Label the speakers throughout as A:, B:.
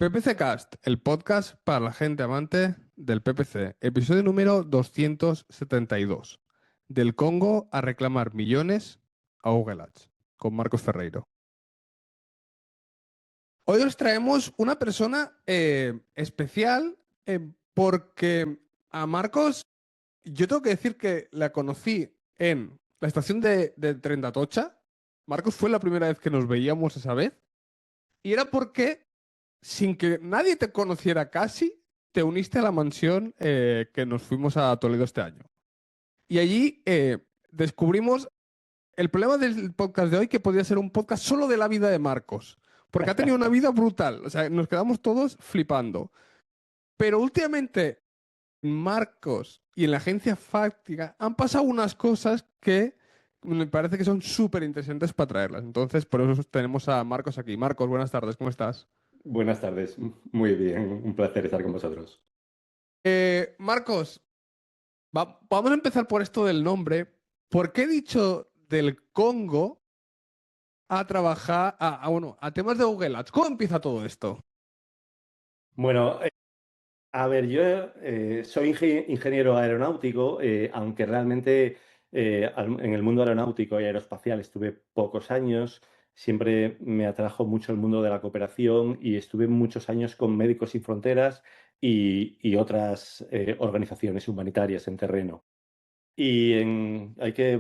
A: PPC Cast, el podcast para la gente amante del PPC, episodio número 272. Del Congo a reclamar millones a Google Ads, con Marcos Ferreiro. Hoy os traemos una persona especial porque a Marcos, yo tengo que decir que la conocí en la estación de Tren de Atocha. Marcos fue la primera vez que nos veíamos esa vez y era porque sin que nadie te conociera casi, te uniste a la mansión que nos fuimos a Toledo este año. Y allí descubrimos el problema del podcast de hoy, que podría ser un podcast solo de la vida de Marcos, porque ha tenido una vida brutal. O sea, nos quedamos todos flipando. Pero últimamente, Marcos y en la agencia Fáctica han pasado unas cosas que me parece que son súper interesantes para traerlas. Entonces, por eso tenemos a Marcos aquí. Marcos, buenas tardes, ¿cómo estás?
B: Buenas tardes, muy bien, un placer estar con vosotros.
A: Marcos, vamos a empezar por esto del nombre. ¿Por qué he dicho del Congo a trabajar bueno, a temas de Google Ads? ¿Cómo empieza todo esto?
B: Bueno, a ver, yo soy ingeniero aeronáutico, aunque realmente en el mundo aeronáutico y aeroespacial estuve pocos años. Siempre me atrajo mucho el mundo de la cooperación y estuve muchos años con Médicos Sin Fronteras y otras organizaciones humanitarias en terreno. Hay que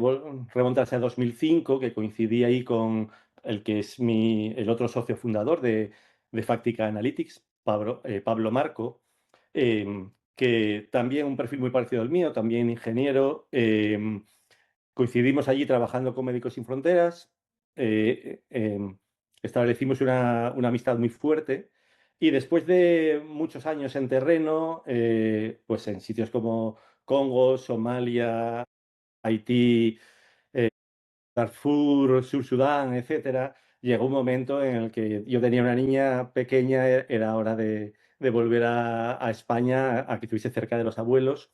B: remontarse a 2005, que coincidí ahí con el que es el otro socio fundador de Factica Analytics, Pablo Marco, que también un perfil muy parecido al mío, también ingeniero. Coincidimos allí trabajando con Médicos Sin Fronteras. Establecimos una amistad muy fuerte. Y después de muchos años en terreno, pues en sitios como Congo, Somalia, Haití, Darfur, Sur Sudán, etcétera, llegó un momento en el que yo tenía una niña pequeña, era hora de volver a España, a que estuviese cerca de los abuelos.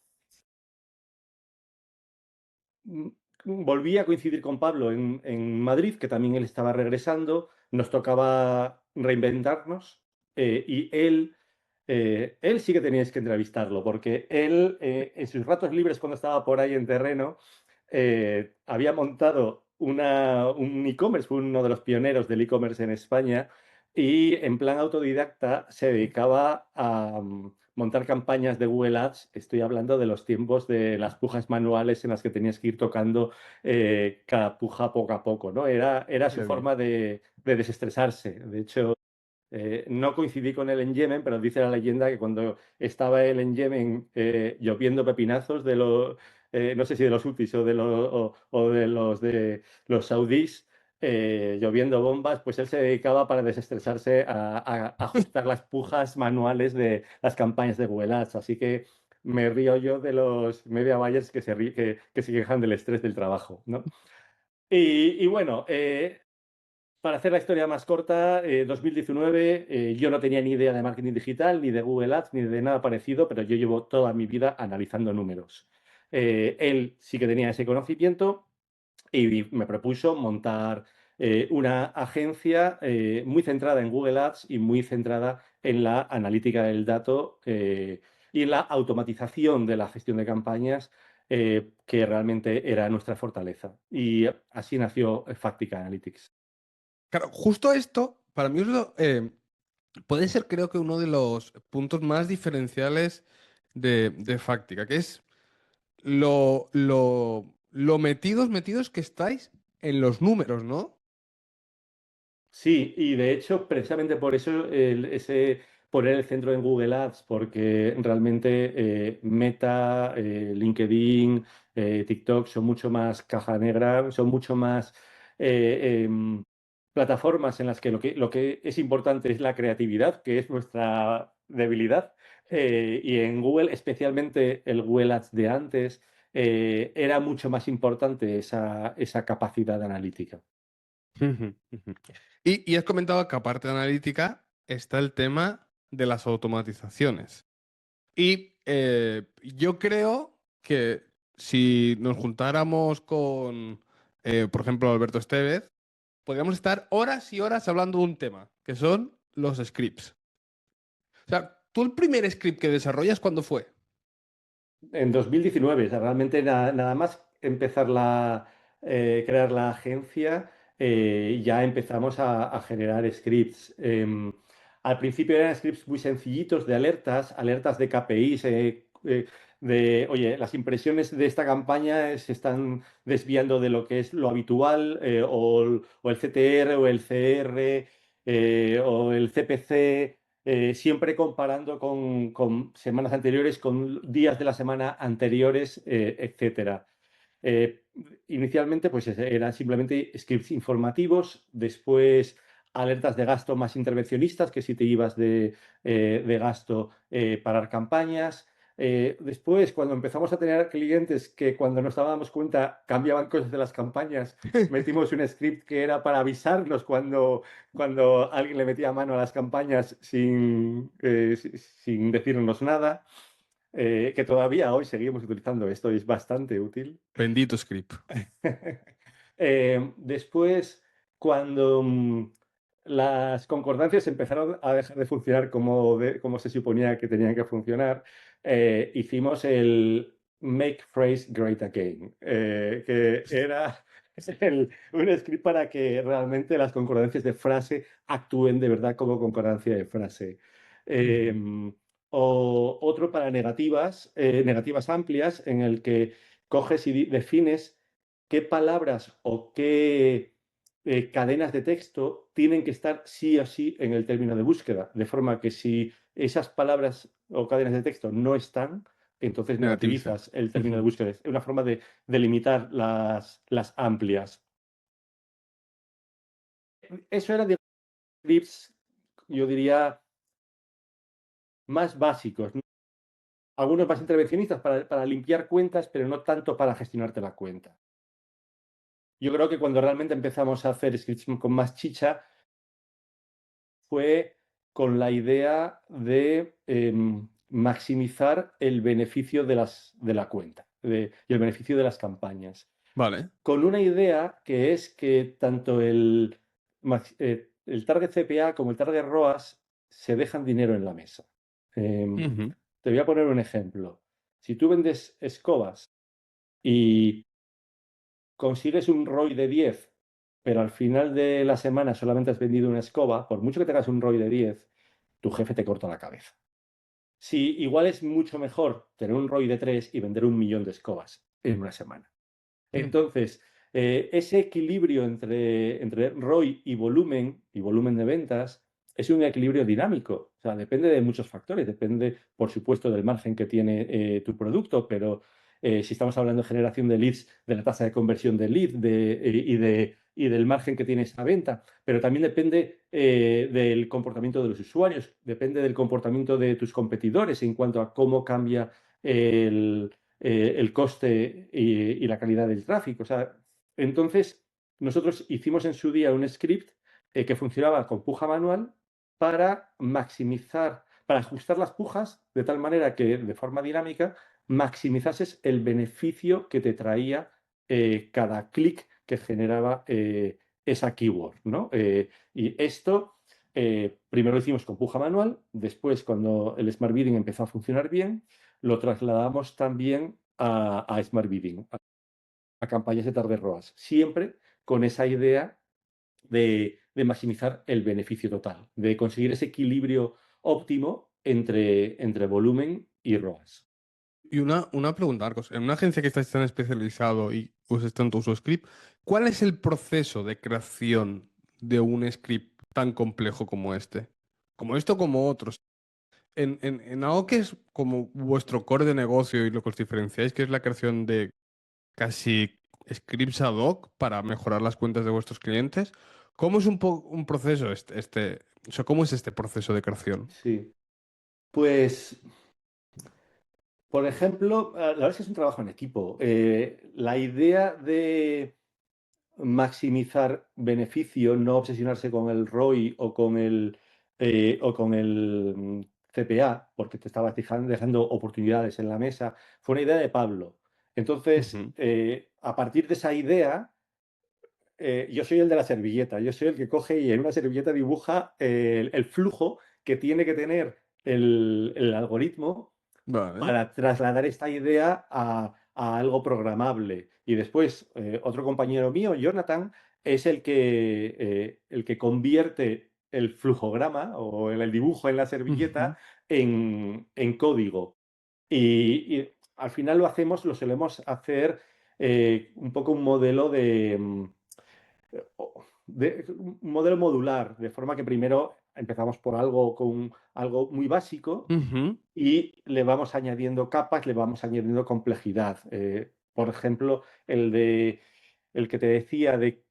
B: Mm, Volví a coincidir con Pablo en Madrid, que también él estaba regresando, nos tocaba reinventarnos, y él sí que teníais que entrevistarlo, porque él, en sus ratos libres, cuando estaba por ahí en terreno, había montado un e-commerce, fue uno de los pioneros del e-commerce en España, y en plan autodidacta se dedicaba a montar campañas de Google Ads. Estoy hablando de los tiempos de las pujas manuales en las que tenías que ir tocando cada puja poco a poco, ¿no? Era su
A: Madre mía.
B: forma de desestresarse. De hecho, no coincidí con él en Yemen, pero dice la leyenda que cuando estaba él en Yemen lloviendo pepinazos no sé si de los hutis o de los saudíes, lloviendo bombas, pues él se dedicaba para desestresarse a ajustar las pujas manuales de las campañas de Google Ads. Así que me río yo de los media buyers que se quejan del estrés del trabajo, ¿no? Y bueno, para hacer la historia más corta, 2019, yo no tenía ni idea de marketing digital, ni de Google Ads, ni de nada parecido, pero yo llevo toda mi vida analizando números. Él sí que tenía ese conocimiento y me propuso montar una agencia muy centrada en Google Ads y muy centrada en la analítica del dato y en la automatización de la gestión de campañas, que realmente era nuestra fortaleza. Y así nació Factica Analytics.
A: Claro, justo esto, para mí puede ser, creo que uno de los puntos más diferenciales de Fáctica, que es lo metidos que estáis en los números, ¿no?
B: Sí, y de hecho, precisamente por eso ese poner el centro en Google Ads, porque realmente Meta, LinkedIn, TikTok son mucho más caja negra, son mucho más plataformas en las que lo que es importante es la creatividad, que es nuestra debilidad. Y en Google, especialmente el Google Ads de antes, era mucho más importante esa capacidad analítica.
A: Ujú, ujú. Y has comentado que aparte de analítica está el tema de las automatizaciones. Y yo creo que si nos juntáramos con, por ejemplo, Alberto Estevez, podríamos estar horas y horas hablando de un tema, que son los scripts. O sea, ¿tú el primer script que desarrollas cuándo fue?
B: En 2019, o sea, realmente nada más empezar crear la agencia, ya empezamos a generar scripts. Al principio eran scripts muy sencillitos de alertas, alertas de KPIs, oye, las impresiones de esta campaña se están desviando de lo que es lo habitual, o el CTR, o el CR, o el CPC, siempre comparando con semanas anteriores, con días de la semana anteriores, etcétera. Eh, Inicialmente, pues eran simplemente scripts informativos, después alertas de gasto más intervencionistas, que si te ibas de gasto, parar campañas. Después, cuando empezamos a tener clientes que cuando nos dábamos cuenta cambiaban cosas de las campañas, metimos un script que era para avisarnos cuando alguien le metía mano a las campañas sin decirnos nada, que todavía hoy seguimos utilizando esto y es bastante útil.
A: Bendito script.
B: Después, cuando las concordancias empezaron a dejar de funcionar como se suponía que tenían que funcionar, hicimos el Make Phrase Great Again, que era un script para que realmente las concordancias de frase actúen de verdad como concordancia de frase. Eh, o otro para negativas, negativas amplias, en el que coges y defines qué palabras o qué cadenas de texto tienen que estar sí o sí en el término de búsqueda, de forma que si esas palabras o cadenas de texto no están, entonces
A: Negativiza.
B: negativizas el término de búsqueda. Es una forma de delimitar las amplias. Eso era de scripts, yo diría, más básicos, ¿no? Algunos más intervencionistas para limpiar cuentas, pero no tanto para gestionarte la cuenta. Yo creo que cuando realmente empezamos a hacer scripts con más chicha fue con la idea de maximizar el beneficio de la cuenta y el beneficio de las campañas.
A: Vale.
B: Con una idea que es que tanto el target CPA como el target ROAS se dejan dinero en la mesa.
A: Ujú.
B: Te voy a poner un ejemplo. Si tú vendes escobas y consigues un ROI de 10, pero al final de la semana solamente has vendido una escoba, por mucho que tengas un ROI de 10, tu jefe te corta la cabeza. Si igual es mucho mejor tener un ROI de 3 y vender 1 millón de escobas en una semana. Entonces, ese equilibrio entre ROI y volumen de ventas es un equilibrio dinámico. O sea, depende de muchos factores. Depende, por supuesto, del margen que tiene tu producto, pero si estamos hablando de generación de leads, de la tasa de conversión de lead y del margen que tiene esa venta, pero también depende del comportamiento de los usuarios, depende del comportamiento de tus competidores en cuanto a cómo cambia el coste y la calidad del tráfico. O sea, entonces, nosotros hicimos en su día un script que funcionaba con puja manual para maximizar, para ajustar las pujas de tal manera que de forma dinámica maximizases el beneficio que te traía cada clic que generaba esa keyword, ¿no? Y esto primero lo hicimos con puja manual, después cuando el Smart Bidding empezó a funcionar bien, lo trasladamos también a Smart Bidding, a campañas de target ROAS, siempre con esa idea de maximizar el beneficio total, de conseguir ese equilibrio óptimo entre volumen y ROAS.
A: Y una pregunta, Marcos. En una agencia que estáis tan especializado y uses tanto uso script, ¿cuál es el proceso de creación de un script tan complejo como este? Como esto, como otros. En algo que es como vuestro core de negocio y lo que os diferenciáis, que es la creación de casi scripts ad hoc para mejorar las cuentas de vuestros clientes, ¿cómo es un proceso o sea, cómo es este proceso de creación?
B: Sí. Pues, por ejemplo, la verdad es que es un trabajo en equipo. La idea de maximizar beneficio, no obsesionarse con el ROI o con el CPA, porque te estabas dejando oportunidades en la mesa, fue una idea de Pablo. Entonces,
A: Ujú.
B: a partir de esa idea, yo soy el de la servilleta, yo soy el que coge y en una servilleta dibuja el flujo que tiene que tener el algoritmo
A: Vale.
B: para trasladar esta idea a algo programable. Y después, otro compañero mío, Jonathan, es el que convierte el flujograma o el dibujo en la
A: Ujú.
B: servilleta en código. Y al final lo solemos hacer un poco un modelo un modelo modular, de forma que primero empezamos por algo con algo muy básico
A: Ujú.
B: y le vamos añadiendo capas, le vamos añadiendo complejidad. Por ejemplo, el que te decía de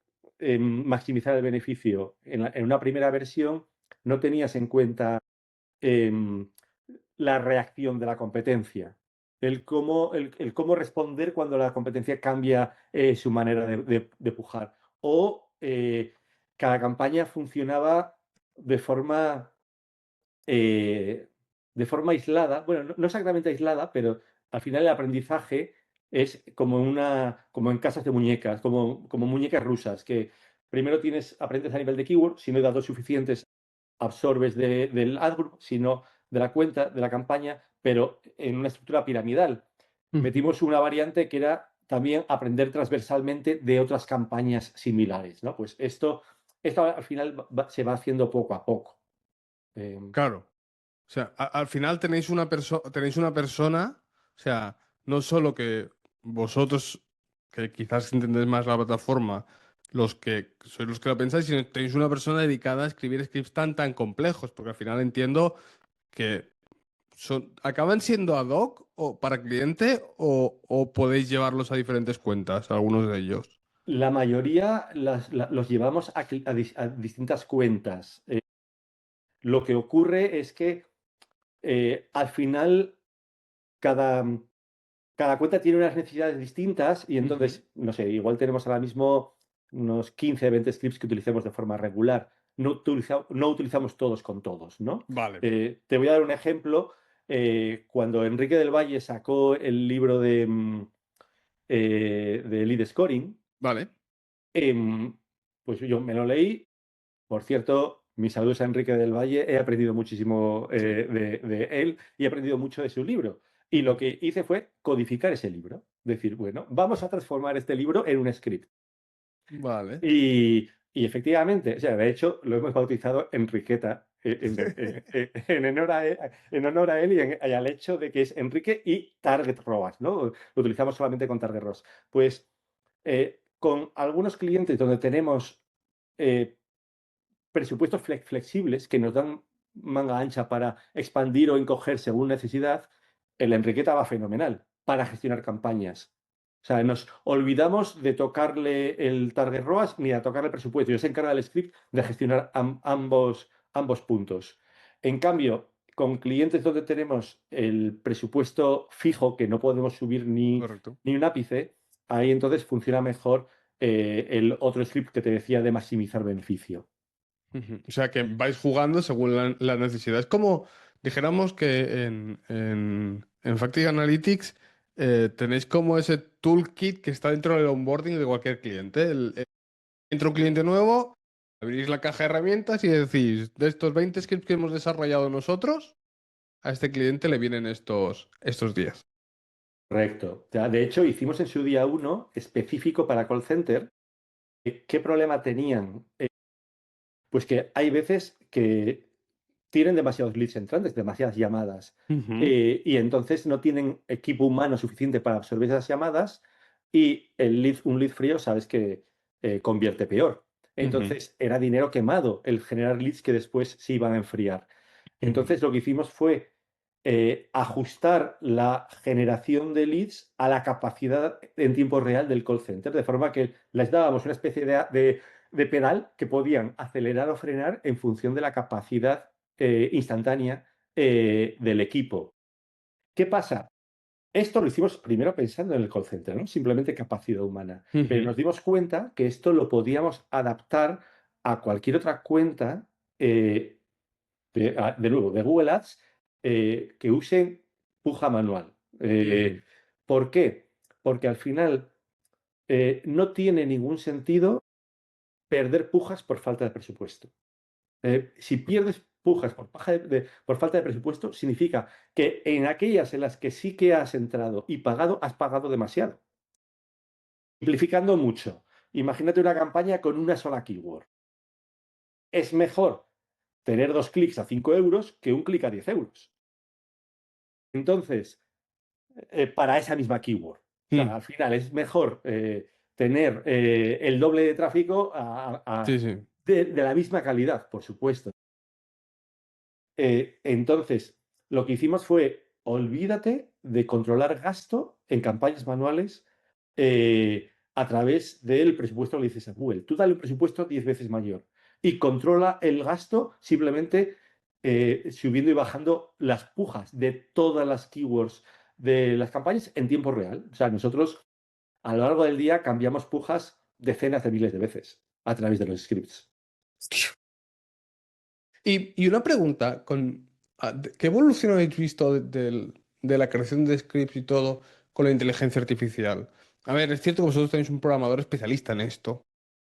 B: maximizar el beneficio. En una primera versión no tenías en cuenta em, la reacción de la competencia, el cómo responder cuando la competencia cambia su manera de pujar. O cada campaña funcionaba de forma eh, de forma aislada, bueno, no exactamente aislada, pero al final el aprendizaje es como en casas de muñecas, como muñecas rusas, que primero aprendes a nivel de keyword, si no hay datos suficientes, absorbes del ad group, si no de la cuenta, de la campaña, pero en una estructura piramidal.
A: Ujú.
B: Metimos una variante que era también aprender transversalmente de otras campañas similares, ¿no? Pues esto al final se va haciendo poco a poco. Em,
A: Claro. O sea, al final tenéis una persona, o sea, no solo que vosotros, que quizás entendéis más la plataforma, los que sois los que lo pensáis, sino que tenéis una persona dedicada a escribir scripts tan complejos, porque al final entiendo que acaban siendo ad hoc o para cliente o podéis llevarlos a diferentes cuentas, algunos de ellos.
B: La mayoría los llevamos a distintas cuentas. Lo que ocurre es que al final cada, cada cuenta tiene unas necesidades distintas y
A: Ujú.
B: entonces, no sé, igual tenemos ahora mismo unos 15, 20 scripts que utilicemos de forma regular. No utilizamos todos con todos, ¿no?
A: Vale,
B: Te voy a dar un ejemplo. Cuando Enrique del Valle sacó el libro de Lead Scoring,
A: vale.
B: em, pues yo me lo leí. Por cierto, mis saludos a Enrique del Valle. He aprendido muchísimo de él y he aprendido mucho de su libro. Y lo
A: Ujú.
B: que hice fue codificar ese libro. Decir, bueno, vamos a transformar este libro en un script.
A: Vale.
B: Y efectivamente, o sea, de hecho, lo hemos bautizado Enriqueta en honor a él y al hecho de que es Enrique y Target ROAS, ¿no? Lo utilizamos solamente con Target ROAS. Pues con algunos clientes donde tenemos eh, presupuestos flexibles que nos dan manga ancha para expandir o encoger según necesidad, el Enriqueta va fenomenal para gestionar campañas. O sea, nos olvidamos de tocarle el target ROAS ni de tocarle el presupuesto. Yo se encarga del script de gestionar ambos puntos. En cambio, con clientes donde tenemos el presupuesto fijo, que no podemos subir
A: Correcto.
B: ni un ápice, ahí entonces funciona mejor el otro script que te decía de maximizar beneficio.
A: Ujú. O sea que vais jugando según la necesidad. Es como dijéramos que en Factic Analytics tenéis como ese toolkit que está dentro del onboarding de cualquier cliente. Entra un cliente nuevo, abrís la caja de herramientas y decís, de estos 20 scripts que hemos desarrollado nosotros, a este cliente le vienen estos 10.
B: Correcto. O sea, de hecho, hicimos en su día uno específico para call center. ¿Qué problema tenían? Pues que hay veces que tienen demasiados leads entrantes, demasiadas llamadas,
A: Ujú.
B: y entonces no tienen equipo humano suficiente para absorber esas llamadas y un lead frío sabes que convierte peor.
A: Ujú.
B: Entonces era dinero quemado el generar leads que después se iban a enfriar.
A: Ujú.
B: Entonces lo que hicimos fue ajustar la generación de leads a la capacidad en tiempo real del call center, de forma que les dábamos una especie de pedal que podían acelerar o frenar en función de la capacidad instantánea del equipo. ¿Qué pasa? Esto lo hicimos primero pensando en el call center, ¿no? Simplemente capacidad humana. Pero
A: Ujú.
B: nos dimos cuenta que esto lo podíamos adaptar a cualquier otra cuenta eh, de nuevo, de Google Ads, que usen puja manual.
A: Ujú.
B: ¿Por qué? Porque al final no tiene ningún sentido perder pujas por falta de presupuesto. Si pierdes pujas por falta de presupuesto, significa que en aquellas en las que sí que has entrado y pagado, has pagado demasiado. Simplificando mucho, imagínate una campaña con una sola keyword. Es mejor tener 2 clics a 5 euros que un clic a 10 euros. Entonces, para esa misma keyword. O sea,
A: Mm,
B: al final es mejor tener el doble de tráfico
A: sí, sí.
B: de la misma calidad, por supuesto. Entonces, lo que hicimos fue, olvídate de controlar gasto en campañas manuales a través del presupuesto que le dices a Google. Tú dale un presupuesto 10 veces mayor y controla el gasto simplemente subiendo y bajando las pujas de todas las keywords de las campañas en tiempo real. O sea, nosotros a lo largo del día cambiamos pujas decenas de miles de veces a través de los scripts.
A: Y una pregunta, ¿qué evolución habéis visto de la creación de scripts y todo con la inteligencia artificial? A ver, es cierto que vosotros tenéis un programador especialista en esto,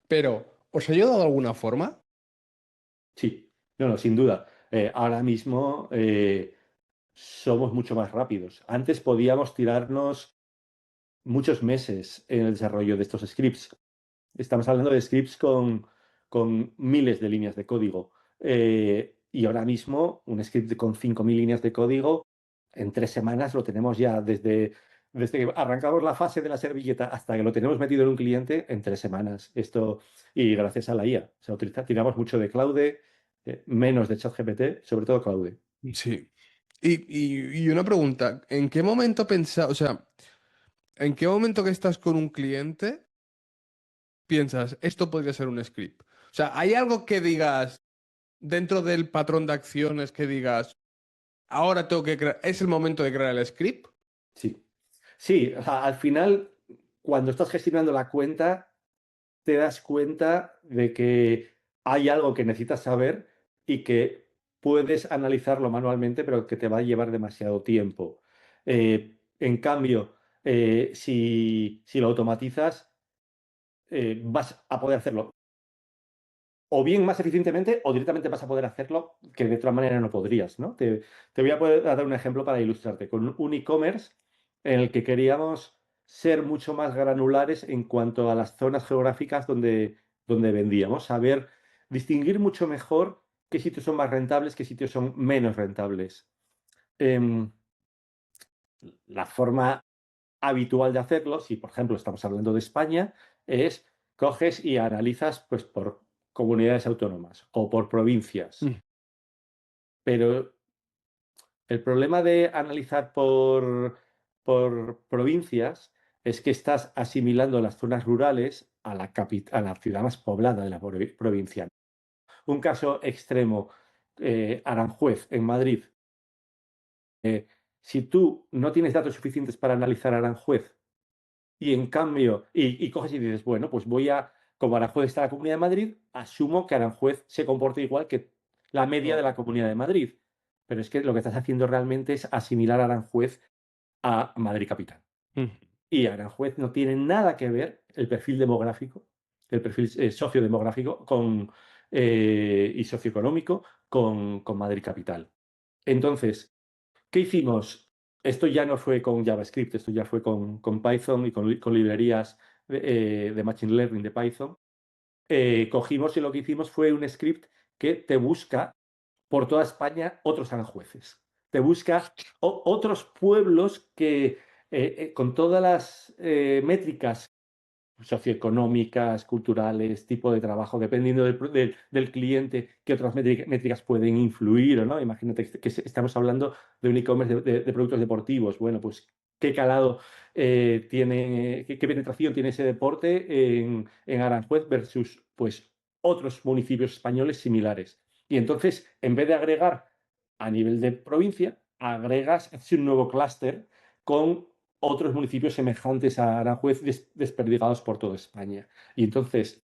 A: pero ¿os ha ayudado de alguna forma?
B: Sí, no, no, sin duda. Ahora mismo somos mucho más rápidos. Antes podíamos tirarnos muchos meses en el desarrollo de estos scripts. Estamos hablando de scripts con miles de líneas de código. Y ahora mismo, un script con 5.000 líneas de código, en 3 semanas lo tenemos ya desde que arrancamos la fase de la servilleta hasta que lo tenemos metido en un cliente en 3 semanas. Esto, y gracias a la IA. O sea, tiramos mucho de Claude, menos de ChatGPT, sobre todo Claude.
A: Sí. Y una pregunta, ¿en qué momento o sea, en qué momento que estás con un cliente piensas, esto podría ser un script? O sea, ¿hay algo que digas dentro del patrón de acciones que digas, ahora tengo que crear, es el momento de crear el script?
B: Sí. Sí, o sea, al final, cuando estás gestionando la cuenta, te das cuenta de que hay algo que necesitas saber y que puedes analizarlo manualmente, pero que te va a llevar demasiado tiempo. En cambio, si lo automatizas, vas a poder hacerlo o bien más eficientemente o directamente vas a poder hacerlo que de otra manera no podrías, ¿no? Te voy a poder dar un ejemplo para ilustrarte. Con un e-commerce en el que queríamos ser mucho más granulares en cuanto a las zonas geográficas donde vendíamos, saber distinguir mucho mejor qué sitios son más rentables, qué sitios son menos rentables. Em, la forma habitual de hacerlo, si por ejemplo estamos hablando de España, es coges y analizas pues, por comunidades autónomas o por provincias.
A: Mm,
B: Pero el problema de analizar por provincias es que estás asimilando las zonas rurales a la ciudad más poblada de la provincia. Un caso extremo, Aranjuez, en Madrid. Si tú no tienes datos suficientes para analizar Aranjuez y en cambio, y coges y dices, bueno, pues como Aranjuez está en la Comunidad de Madrid, asumo que Aranjuez se comporta igual que la media de
A: no.
B: la Comunidad de Madrid. Pero es que lo que estás haciendo realmente es asimilar a Aranjuez a Madrid capital.
A: Mm.
B: Y Aranjuez no tiene nada que ver el perfil demográfico, el perfil sociodemográfico y socioeconómico con Madrid capital. Entonces, ¿qué hicimos? Esto ya no fue con JavaScript, esto ya fue con Python y con librerías de Machine Learning de Python. Cogimos y lo que hicimos fue un script que te busca por toda España otros aranjueces. Te busca otros pueblos que con todas las métricas socioeconómicas, culturales, tipo de trabajo, dependiendo del cliente, qué otras métricas pueden influir, ¿no? Imagínate que estamos hablando de un e-commerce de productos deportivos. Bueno, pues qué calado tiene, qué penetración tiene ese deporte en Aranjuez versus pues otros municipios españoles similares. Y entonces, en vez de agregar a nivel de provincia, agregas un nuevo clúster con otros municipios semejantes a Aranjuez desperdigados por toda España. Y entonces,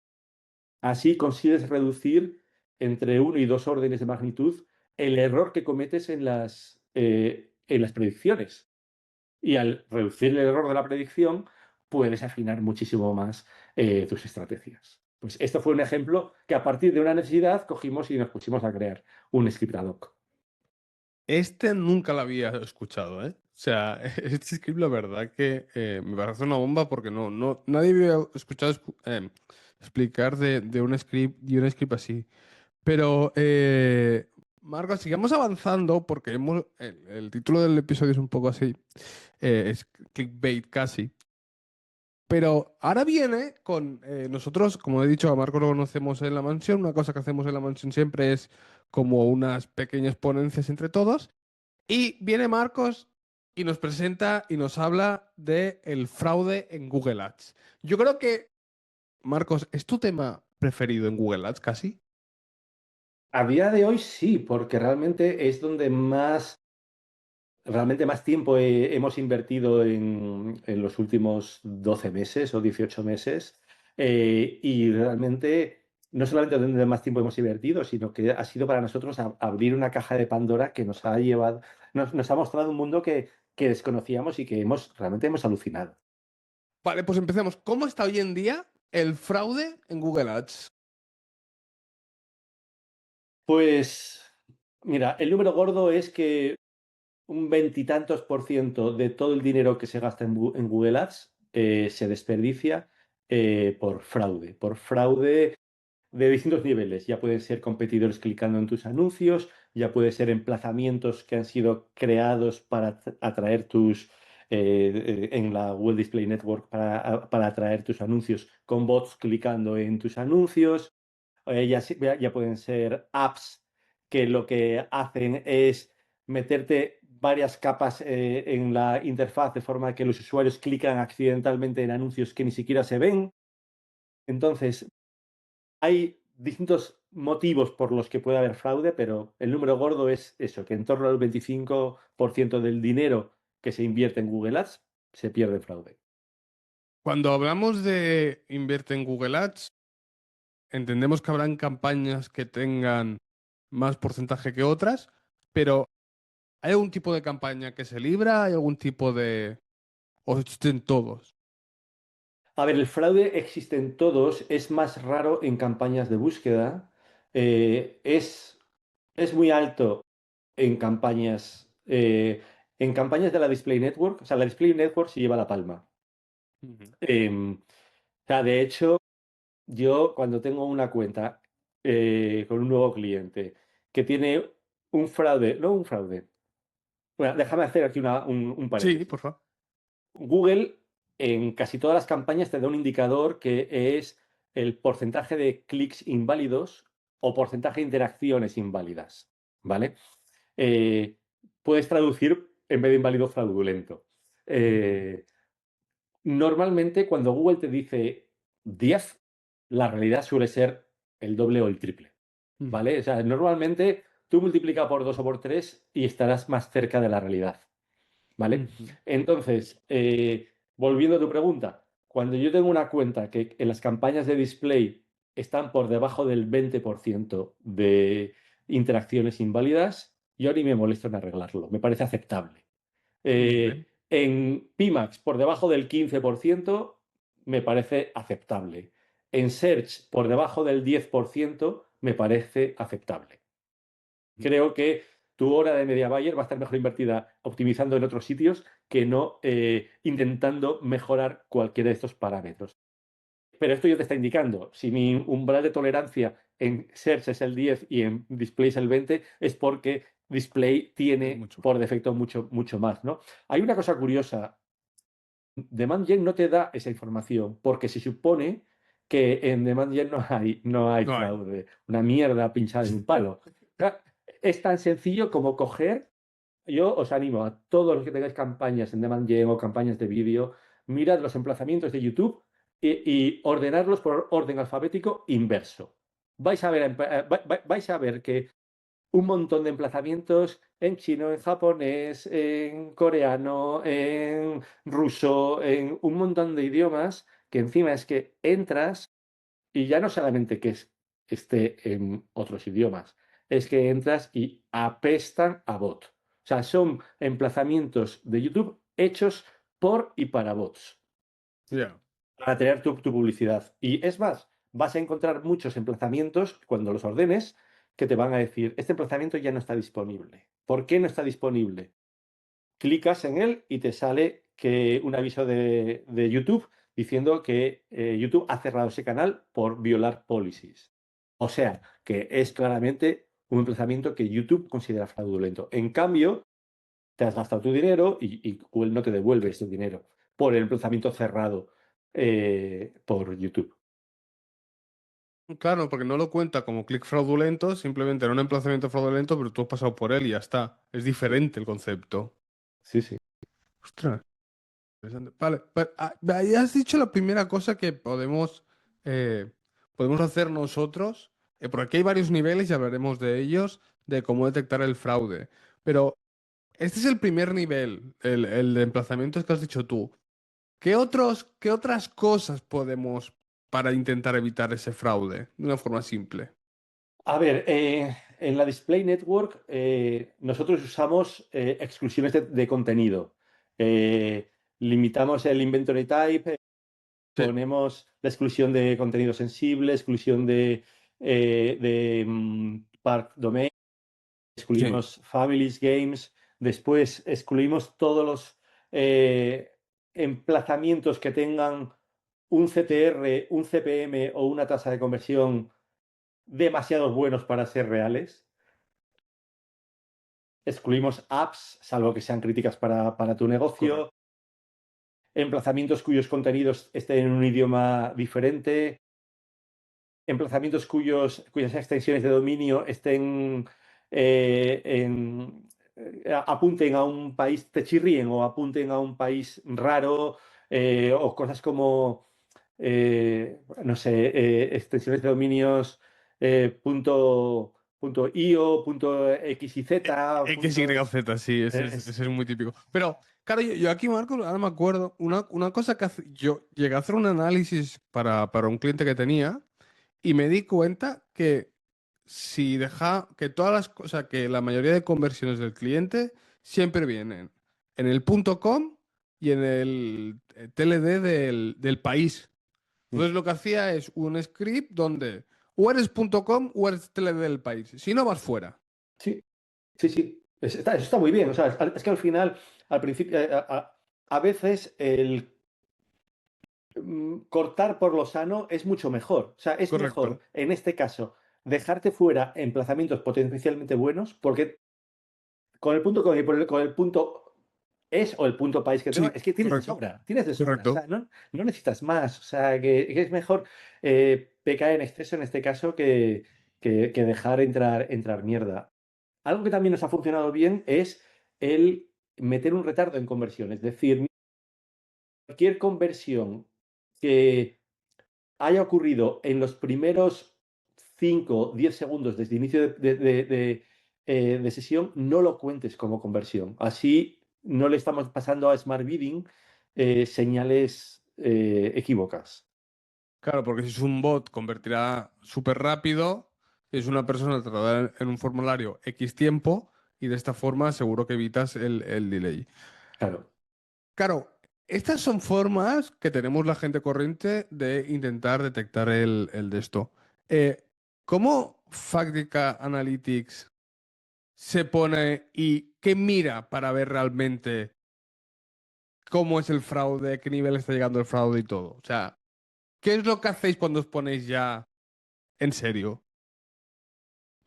B: así consigues reducir entre 1 y 2 órdenes de magnitud el error que cometes en las predicciones. Y al reducir el error de la predicción, puedes afinar muchísimo más tus estrategias. Pues esto fue un ejemplo que a partir de una necesidad cogimos y nos pusimos a crear un script ad hoc.
A: Este nunca lo había escuchado, ¿eh? O sea, este script, la verdad que me parece una bomba porque nadie había escuchado explicar de un script así. Pero, Marcos, sigamos avanzando porque el título del episodio es un poco así, es clickbait casi. Pero ahora viene con nosotros, como he dicho, a Marcos lo conocemos en la mansión. Una cosa que hacemos en la mansión siempre es como unas pequeñas ponencias entre todos. Y viene Marcos y nos presenta y nos habla de el fraude en Google Ads. Yo creo que, Marcos, ¿es tu tema preferido en Google Ads casi?
B: A día de hoy sí, porque realmente es donde realmente más tiempo hemos invertido en los últimos 12 meses o 18 meses. Y realmente no solamente donde más tiempo hemos invertido, sino que ha sido para nosotros abrir una caja de Pandora que nos ha llevado, nos ha mostrado un mundo que desconocíamos y que realmente hemos alucinado.
A: Vale, pues empecemos. ¿Cómo está hoy en día el fraude en Google Ads?
B: Pues mira, el número gordo es que un veintitantos por ciento de todo el dinero que se gasta en Google Ads se desperdicia por fraude de distintos niveles. Ya pueden ser competidores clicando en tus anuncios, ya puede ser emplazamientos que han sido creados para atraer en la Google Display Network para atraer tus anuncios con bots clicando en tus anuncios. Ya pueden ser apps que lo que hacen es meterte varias capas en la interfaz de forma que los usuarios clican accidentalmente en anuncios que ni siquiera se ven. Entonces, hay distintos motivos por los que puede haber fraude, pero el número gordo es eso, que en torno al 25% del dinero que se invierte en Google Ads se pierde en fraude.
A: Cuando hablamos de invierte en Google Ads, entendemos que habrán campañas que tengan más porcentaje que otras, pero ¿hay algún tipo de campaña que se libra? ¿Hay algún tipo de... ¿O existen todos?
B: A ver, el fraude existe en todos, es más raro en campañas de búsqueda, eh, es, es muy alto en campañas de la Display Network, o sea, la Display Network se lleva la palma.
A: Ujú.
B: O sea, de hecho, yo cuando tengo una cuenta con un nuevo cliente que tiene un fraude, no un fraude, bueno, déjame hacer aquí un
A: Sí, por
B: paréntesis.
A: favor.
B: Google en casi todas las campañas te da un indicador que es el porcentaje de clics inválidos o porcentaje de interacciones inválidas, ¿vale? Eh, Puedes traducir en vez de inválido fraudulento. Eh, Normalmente cuando Google te dice 10, la realidad suele ser el doble o el triple,
A: Ujú.
B: ¿vale? O sea, normalmente tú multiplica por 2 o por 3 y estarás más cerca de la realidad. ¿Vale?
A: Ujú.
B: Entonces, volviendo a tu pregunta, cuando yo tengo una cuenta que en las campañas de display están por debajo del 20% de interacciones inválidas, yo ni me molesto en arreglarlo, me parece aceptable.
A: Vale.
B: En Pimax, por debajo del 15%, me parece aceptable. En Search, por debajo del 10%, me parece aceptable. Creo que tu hora de media buyer va a estar mejor invertida optimizando en otros sitios que no intentando mejorar cualquiera de estos parámetros. Pero esto ya te está indicando, si mi umbral de tolerancia en Search es el 10 y en Display es el 20, es porque Display
A: Es
B: tiene
A: mucho.
B: por defecto mucho, mucho más, ¿no? Hay una cosa curiosa, Demand Gen no te da esa información porque se supone que en Demand Gen no hay
A: No hay.
B: fraude, una mierda pinchada en un palo. O sea, es tan sencillo como coger. Yo os animo a todos los que tengáis campañas en Demand Gen o campañas de vídeo, mirad los emplazamientos de YouTube y ordenarlos por orden alfabético inverso. Vais a ver que un montón de emplazamientos en chino, en japonés, en coreano, en ruso, en un montón de idiomas, que encima es que entras y ya no solamente esté en otros idiomas, es que entras y apestan a bot. O sea, son emplazamientos de YouTube hechos por y para bots
A: Ya.
B: para tener tu publicidad. Y es más, vas a encontrar muchos emplazamientos cuando los ordenes que te van a decir, este emplazamiento ya no está disponible. ¿Por qué no está disponible? Clicas en él y te sale un aviso de YouTube diciendo que YouTube ha cerrado ese canal por violar policies. O sea, que es claramente un emplazamiento que YouTube considera fraudulento. En cambio, te has gastado tu dinero y Google no te devuelve ese dinero por el emplazamiento cerrado por YouTube.
A: Claro, porque no lo cuenta como clic fraudulento, simplemente era un emplazamiento fraudulento, pero tú has pasado por él y ya está. Es diferente el concepto.
B: Sí, sí.
A: Ostras, interesante. Vale, ya has dicho la primera cosa que podemos hacer nosotros, porque aquí hay varios niveles y hablaremos de ellos, de cómo detectar el fraude. Pero este es el primer nivel, el de emplazamientos que has dicho tú. Qué otras cosas podemos para intentar evitar ese fraude de una forma simple?
B: A ver, en la Display Network nosotros usamos exclusiones de contenido. Limitamos el inventory type,
A: Sí,
B: ponemos la exclusión de contenido sensible, exclusión de park domain,
A: sí.
B: excluimos families, games, después excluimos todos los eh, emplazamientos que tengan un CTR, un CPM o una tasa de conversión demasiado buenos para ser reales. Excluimos apps, salvo que sean críticas para tu negocio.
A: Correcto.
B: Emplazamientos cuyos contenidos estén en un idioma diferente. Emplazamientos cuyas extensiones de dominio estén apunten a un país, te chirríen o apunten a un país raro, o cosas como, no sé, extensiones de dominios punto .io, punto .xyz,
A: X, Y, Z, sí,
B: es-
A: ese es muy típico. Pero, claro, yo aquí, Marco, ahora me acuerdo, una cosa que yo llegué a hacer un análisis para un cliente que tenía y me di cuenta que si deja, que todas las cosas, que la mayoría de conversiones del cliente siempre vienen en el .com y en el TLD del país. Entonces lo que hacía es un script donde o eres .com o eres TLD del país. Si no, vas fuera.
B: Sí, sí, sí. Eso está muy bien. O sea, es que al final, al principio, a veces el cortar por lo sano es mucho mejor. O sea, es mejor,
A: Correcto.
B: en este caso, dejarte fuera emplazamientos potencialmente buenos, porque con el punto com y con el punto es o el punto país que tengo,
A: Sí,
B: es que tienes de
A: correcto.
B: sobra, tienes de sobra. O sea,
A: Correcto.
B: no necesitas más. O sea, que es mejor pecar en exceso en este caso que dejar entrar mierda. Algo que también nos ha funcionado bien es el meter un retardo en conversión. Es decir, cualquier conversión que haya ocurrido en los primeros 5 10 segundos desde inicio de sesión, no lo cuentes como conversión. Así no le estamos pasando a Smart Bidding señales equívocas.
A: Claro, porque si es un bot, convertirá súper rápido. Si es una persona, tardará en un formulario X tiempo y de esta forma seguro que evitas el delay.
B: Claro.
A: Claro, estas son formas que tenemos la gente corriente de intentar detectar el de esto. ¿Cómo Factica Analytics se pone y qué mira para ver realmente cómo es el fraude, a qué nivel está llegando el fraude y todo? O sea, ¿qué es lo que hacéis cuando os ponéis ya en serio?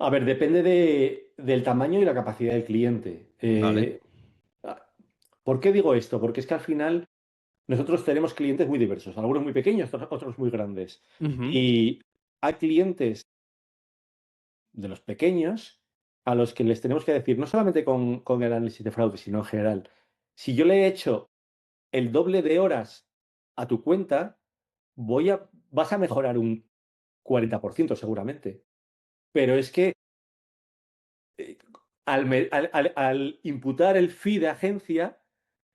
B: A ver, depende del tamaño y la capacidad del cliente.
A: Vale.
B: ¿Por qué digo esto? Porque es que al final nosotros tenemos clientes muy diversos, algunos muy pequeños, otros muy grandes.
A: Ujú.
B: Y hay clientes de los pequeños a los que les tenemos que decir, no solamente con el análisis de fraude, sino en general, si yo le he hecho el doble de horas a tu cuenta, vas a mejorar un 40% seguramente. Pero es que eh, al imputar el fee de agencia,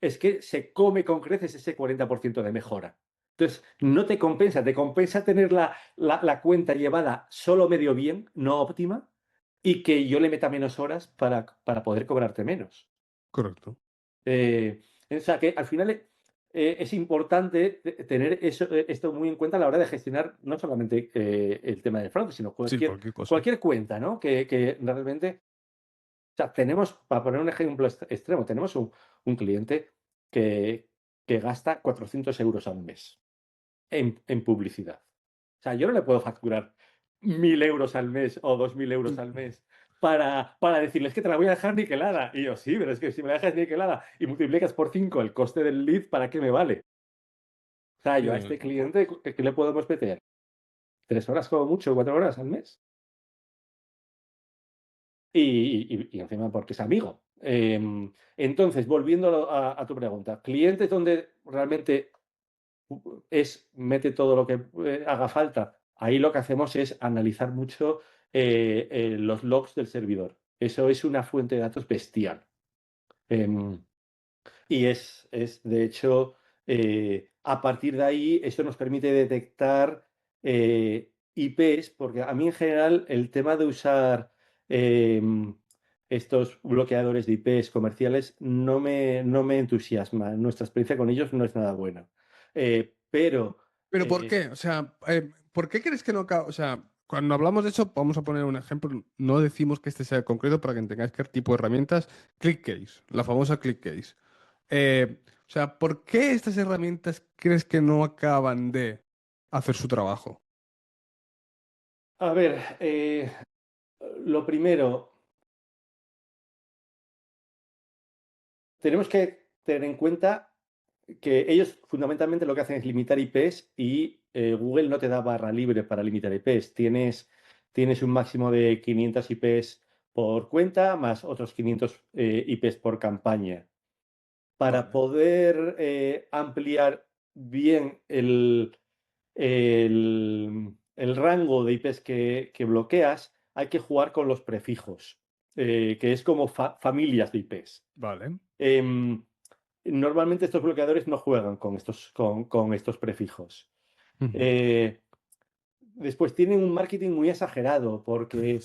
B: es que se come con creces ese 40% de mejora. Entonces, no te compensa tener la cuenta llevada solo medio bien, no óptima, y que yo le meta menos horas para poder cobrarte menos.
A: Correcto.
B: O sea, que al final es importante tener esto muy en cuenta a la hora de gestionar no solamente el tema del fraude, sino
A: Sí,
B: cualquier,
A: cualquier cosa.
B: cualquier cuenta, ¿no? Que realmente, o sea, tenemos, para poner un ejemplo extremo, tenemos un cliente que, que gasta 400 euros al mes en publicidad. O sea, yo no le puedo facturar 1.000 euros al mes o 2.000 euros al mes para decirles que te la voy a dejar niquelada. Y yo, sí, pero es que si me la dejas niquelada y multiplicas por 5 el coste del lead, ¿para qué me vale? O sea, yo a
A: Eh,
B: este cliente, ¿qué le podemos meter? 3 horas como mucho, 4 horas al mes. Y encima porque es amigo. Entonces, volviendo a tu pregunta, clientes donde realmente mete todo lo que haga falta. Ahí lo que hacemos es analizar mucho los logs del servidor. Eso es una fuente de datos bestial. Em, y de hecho, a partir de ahí, esto nos permite detectar IPs, porque a mí en general el tema de usar estos bloqueadores de IPs comerciales no me entusiasma. Nuestra experiencia con ellos no es nada buena. Pero
A: ¿Pero por qué? O sea, ¿por qué crees que no acaba? O sea, cuando hablamos de eso, vamos a poner un ejemplo. No decimos que este sea concreto para que entendáis qué tipo de herramientas. ClickCase, la famosa ClickCase. O sea, ¿por qué estas herramientas crees que no acaban de hacer su trabajo?
B: a ver, lo primero, tenemos que tener en cuenta que ellos fundamentalmente lo que hacen es limitar IPs y Google no te da barra libre para limitar IPs. Tienes un máximo de 500 IPs por cuenta más otros 500 IPs por campaña. Para
A: Vale.
B: poder ampliar bien el rango de IPs que bloqueas, hay que jugar con los prefijos, que es como familias de IPs.
A: Vale.
B: Em, Normalmente estos bloqueadores no juegan con estos prefijos.
A: Ujú.
B: Eh, Después tienen un marketing muy exagerado porque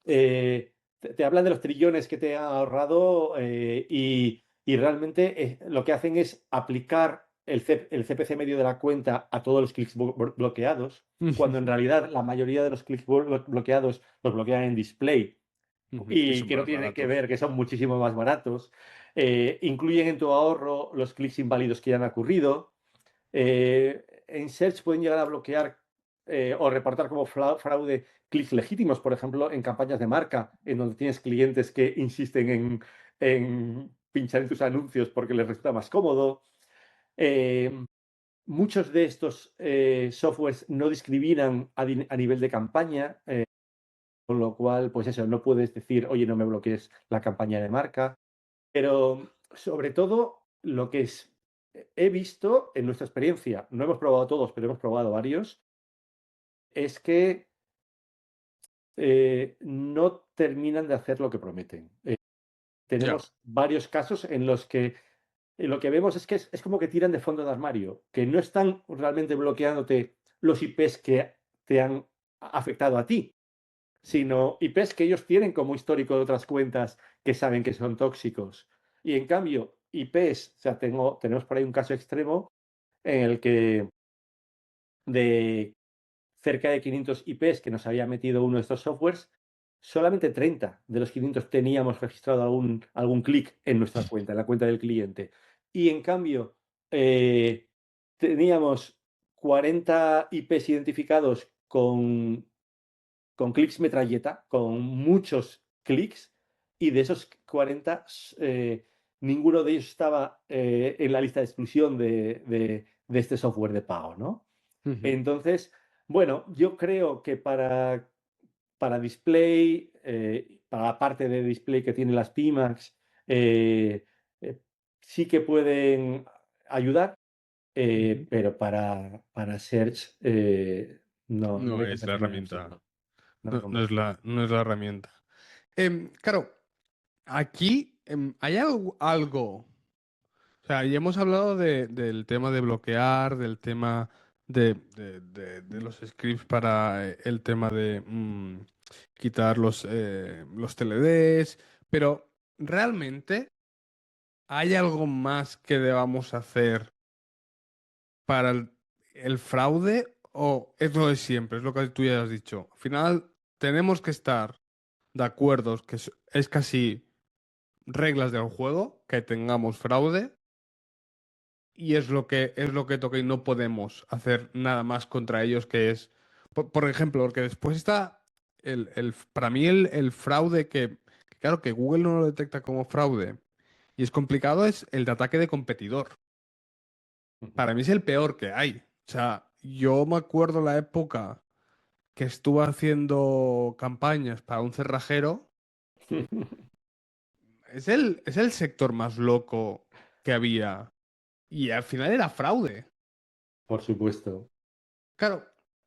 B: te hablan de los trillones que te ha ahorrado y realmente lo que hacen es aplicar el CPC medio de la cuenta a todos los clics bloqueados, cuando en realidad la mayoría de los clics bloqueados los bloquean en display
A: Ujú. Y
B: y
A: son
B: que no
A: más
B: tiene que
A: baratos.
B: ver, que son muchísimo más baratos. Incluyen en tu ahorro los clics inválidos que ya han ocurrido. En Search pueden llegar a bloquear o reportar como fraude clics legítimos, por ejemplo, en campañas de marca, en donde tienes clientes que insisten en pinchar en tus anuncios porque les resulta más cómodo. Eh, Muchos de estos softwares no discriminan a nivel de campaña, con lo cual, pues eso, no puedes decir, oye, no me bloquees la campaña de marca. Pero sobre todo, he visto en nuestra experiencia, no hemos probado todos, pero hemos probado varios, es que no terminan de hacer lo que prometen.
A: Ya.
B: Tenemos varios casos en los que lo que vemos es que es como que tiran de fondo de armario, que no están realmente bloqueándote los IPs que te han afectado a ti, sino IPs que ellos tienen como histórico de otras cuentas que saben que son tóxicos. Y en cambio, IPs, o sea, tenemos por ahí un caso extremo en el que de cerca de 500 IPs que nos había metido uno de estos softwares, solamente 30 de los 500 teníamos registrado algún clic en nuestra cuenta, en la cuenta del cliente. Y en cambio, eh, teníamos 40 IPs identificados con clics metralleta, con muchos clics, y de esos 40, ninguno de ellos estaba en la lista de exclusión de este software de pago, ¿no?
A: Ujú.
B: Entonces, bueno, yo creo que para display, para la parte de display que tienen las PIMAX, eh, eh, sí que pueden ayudar,
A: Ujú.
B: pero para Search no
A: No
B: me
A: es la
B: convencen en
A: herramienta.
B: absoluto. No me
A: No,
B: convencen.
A: no es la herramienta. Claro, aquí hay algo. O sea, ya hemos hablado del tema de bloquear, del tema de los scripts para el tema de quitar los TLDs, pero realmente hay algo más que debamos hacer para el fraude o es lo de siempre, es lo que tú ya has dicho. Al final tenemos que estar de acuerdo que es casi reglas del juego que tengamos fraude y es lo que toca y no podemos hacer nada más contra ellos que es, por ejemplo, porque después está para mí el fraude que claro que Google no lo detecta como fraude y es complicado es el de ataque de competidor.
B: Ujú.
A: Para mí es el peor que hay. O sea, yo me acuerdo la época que estuve haciendo campañas para un cerrajero. Es el sector más loco que había. Y al final era fraude.
B: Por supuesto.
A: Claro,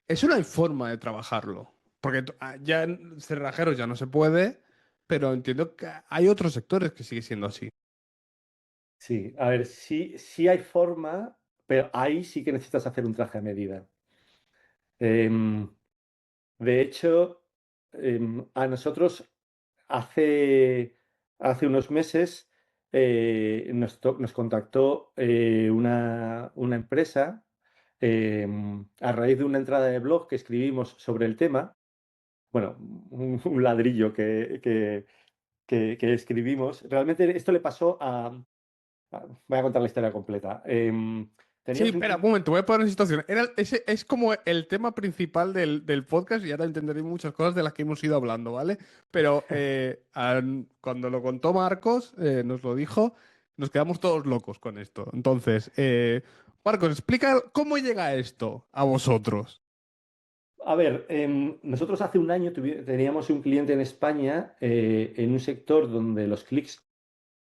A: eso no hay forma de trabajarlo. Porque ya en cerrajeros ya no se puede, pero entiendo que hay otros sectores que sigue siendo así.
B: Sí, a ver, sí hay forma, pero ahí sí que necesitas hacer un traje a medida. Em, de hecho, a nosotros hace, hace unos meses nos contactó una empresa a raíz de una entrada de blog que escribimos sobre el tema. Bueno, un ladrillo que escribimos. Realmente esto le pasó voy a contar la historia completa.
A: Sí,
B: Teníamos un
A: espera, un
B: cliente.
A: momento, voy a poner en situación. Ese es como el tema principal del podcast y ahora entenderéis muchas cosas de las que hemos ido hablando, ¿vale? Pero cuando lo contó Marcos, nos lo dijo, nos quedamos todos locos con esto. Entonces, Marcos, explica cómo llega esto a vosotros.
B: A ver, nosotros hace un año teníamos un cliente en España en un sector donde los clics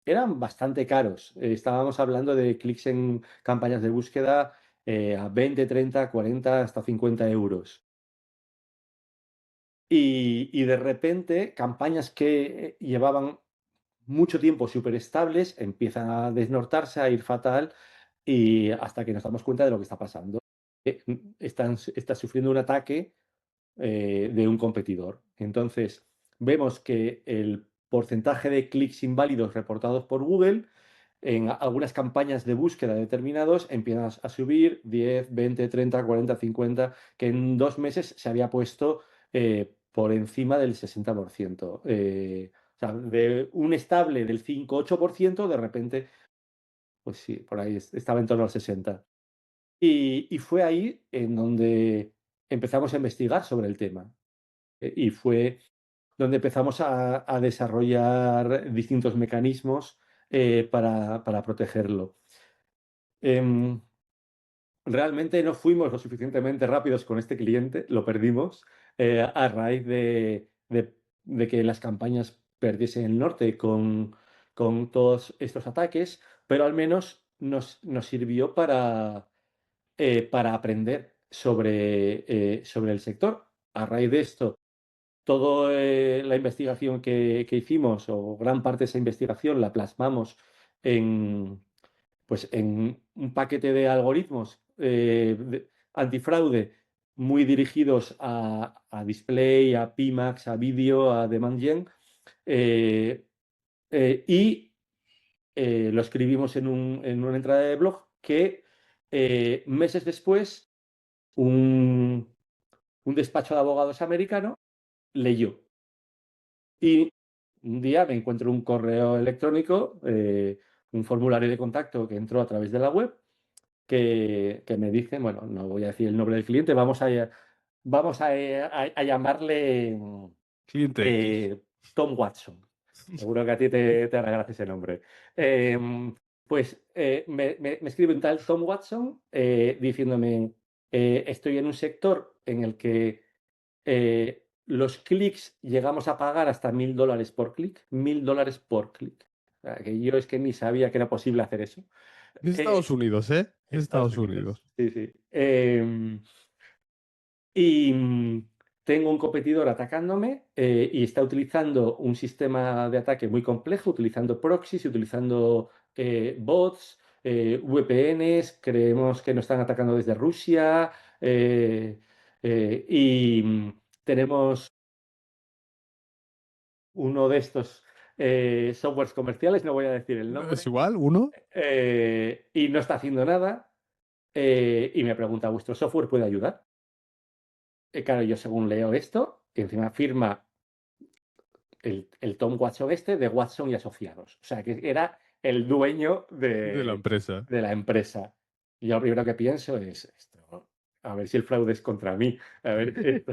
B: eran bastante caros. Estábamos hablando de clics en campañas de búsqueda a 20, 30, 40, hasta 50 euros. Y de repente, campañas que llevaban mucho tiempo súper estables empiezan a desnortarse, a ir fatal, y hasta que nos damos cuenta de lo que está pasando. Está sufriendo un ataque de un competidor. Entonces, vemos que el porcentaje de clics inválidos reportados por Google en algunas campañas de búsqueda determinados empiezan a subir 10, 20, 30, 40, 50, que en 2 meses se había puesto por encima del 60%. O sea, de un estable del 5-8%, de repente, pues sí, por ahí estaba en torno al 60%. Y fue ahí en donde empezamos a investigar sobre el tema. Y fue donde empezamos a desarrollar distintos mecanismos para protegerlo. Em, Realmente no fuimos lo suficientemente rápidos con este cliente, lo perdimos a raíz de que las campañas perdiesen el norte con todos estos ataques, pero al menos nos sirvió para aprender sobre el sector. A raíz de esto, toda la investigación que hicimos, o gran parte de esa investigación, la plasmamos en, pues, en un paquete de algoritmos antifraude muy dirigidos a display, a PMAX, a vídeo, a demand gen, eh, y lo escribimos en una entrada de blog que meses después un, un despacho de abogados americano leyó. Y un día me encuentro un correo electrónico, un formulario de contacto que entró a través de la web, que me dice, bueno, no voy a decir el nombre del cliente, vamos a llamarle
A: Cliente X.
B: eh, Tom Watson. Seguro que a ti te hará gracia ese nombre. Pues me escribe un tal Tom Watson diciéndome, estoy en un sector en el que los clics llegamos a pagar hasta $1000 por clic, $1000 por clic. O sea, que yo es que ni sabía que era posible hacer eso.
A: Es
B: Eh,
A: Estados Unidos, ¿eh? Es
B: Estados
A: Estados
B: Unidos,
A: Unidos.
B: sí, sí. Y tengo un competidor atacándome y está utilizando un sistema de ataque muy complejo, utilizando proxies, utilizando bots, VPNs, creemos que nos están atacando desde Rusia y tenemos uno de estos softwares comerciales, no voy a decir el
A: Es
B: nombre,
A: igual, uno.
B: y no está haciendo nada. y me pregunta, ¿vuestro software puede ayudar? Claro, yo según leo esto, y encima firma el Tom Watson de Watson y Asociados. O sea, que era el dueño
A: De la empresa.
B: de la empresa. Y yo lo primero que pienso es, esto, a ver si el fraude es contra mí. A ver,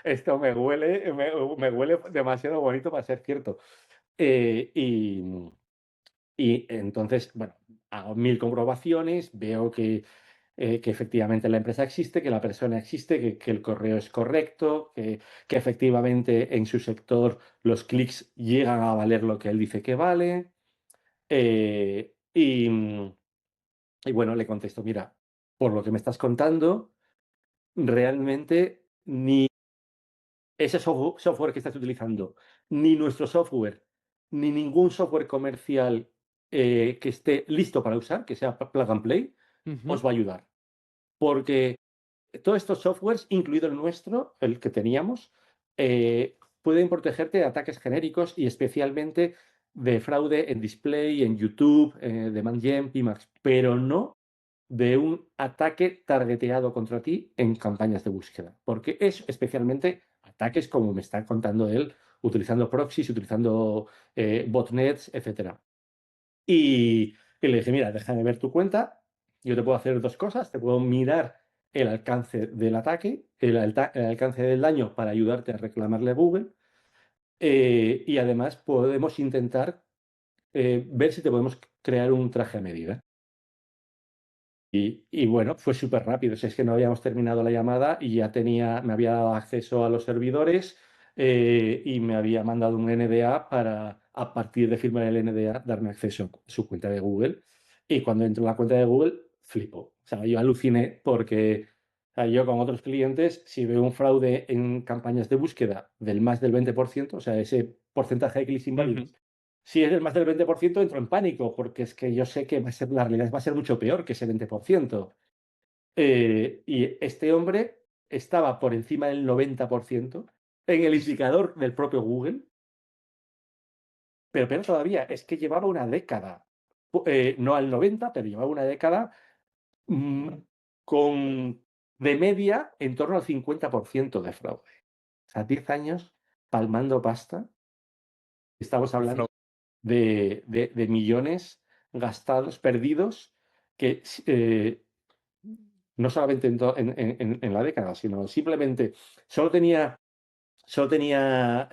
B: esto me huele demasiado bonito para ser cierto. Eh, y, y entonces, bueno, hago mil comprobaciones, veo que efectivamente la empresa existe, que la persona existe, que el correo es correcto, que efectivamente en su sector los clics llegan a valer lo que él dice que vale. Eh, y, y bueno, le contesto, mira, por lo que me estás contando, realmente ni ese software que estás utilizando, ni nuestro software, ni ningún software comercial que esté listo para usar, que sea plug and play,
A: Ujú.
B: os va a ayudar. Porque todos estos softwares, incluido el nuestro, el que teníamos, pueden protegerte de ataques genéricos y especialmente de fraude en display, en YouTube, de ManGen, Pimax, pero no de un ataque targeteado contra ti en campañas de búsqueda. Porque es especialmente ataques como me está contando él, utilizando proxies, utilizando botnets, etcétera. Y le dije, mira, déjame ver tu cuenta, yo te puedo hacer dos cosas, te puedo mirar el alcance del ataque, el alcance del daño para ayudarte a reclamarle a Google, y además podemos intentar ver si te podemos crear un traje a medida. Y bueno, fue súper rápido. Si es que no habíamos terminado la llamada y ya me había dado acceso a los servidores, y me había mandado un NDA para, a partir de firmar el NDA, darme acceso a su cuenta de Google. Y cuando entro en la cuenta de Google, flipo. O sea, yo aluciné porque, o sea, yo con otros clientes, si veo un fraude en campañas de búsqueda del más del 20%, o sea, ese porcentaje de clics
A: Ujú.
B: inválidos, si es el más del 20%, entro en pánico, porque es que yo sé que la realidad va a ser mucho peor que ese 20%. Y este hombre estaba por encima del 90% en el indicador del propio Google, pero peor todavía, es que llevaba una década, no al 90, pero llevaba una década mm, con de media en torno al 50% de fraude. O sea, 10 años palmando pasta. Estamos
A: De
B: hablando
A: fraude.
B: de millones gastados, perdidos, que no solamente en la década, sino simplemente solo tenía, solo tenía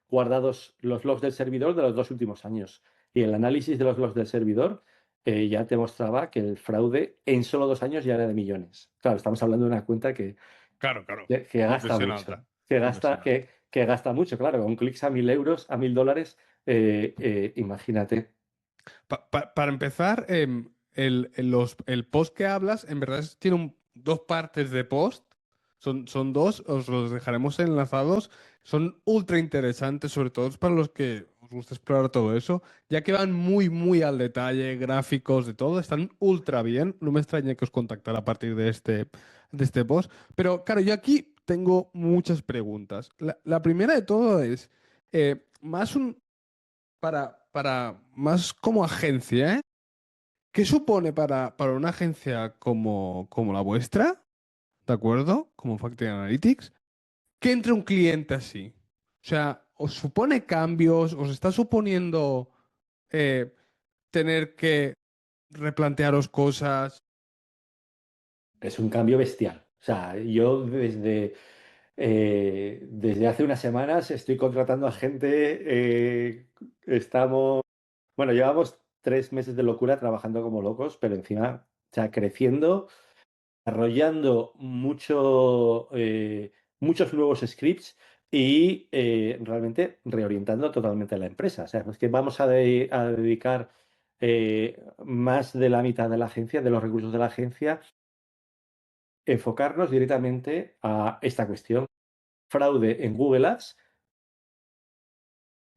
B: guardados los logs del servidor de los 2 últimos años. Y el análisis de los logs del servidor ya te mostraba que el fraude en solo 2 años ya era de millones. Claro, estamos hablando de una cuenta
A: Claro, claro.
B: que
A: ¿Dónde
B: gasta
A: se
B: mucho,
A: nota? ¿Dónde se nota?
B: que gasta mucho, claro, con clics a 1.000 euros, a $1.000, imagínate.
A: Para empezar, el post que hablas, en verdad tiene dos partes de post. Son dos, os los dejaremos enlazados. Son ultra interesantes, sobre todo para los que os gusta explorar todo eso, ya que van muy, muy al detalle, gráficos, de todo. Están ultra bien. No me extraña que os contactara a partir de este post. Pero claro, yo aquí tengo muchas preguntas. La primera de todo es, más para más como agencia, ¿eh? ¿Qué supone para una agencia como la vuestra, ¿de acuerdo? Como Factory Analytics, que entre un cliente así? O sea, ¿os supone cambios? ¿Os está suponiendo eh, tener que replantearos cosas?
B: Es un cambio bestial. O sea, yo desde hace unas semanas estoy contratando a gente, estamos, bueno, llevamos 3 meses de locura trabajando como locos, pero encima, o sea, creciendo, desarrollando muchos nuevos scripts y realmente reorientando totalmente la empresa. O sea, es que vamos a dedicar más de la mitad de la agencia, de los recursos de la agencia, enfocarnos directamente a esta cuestión. Fraude en Google Ads,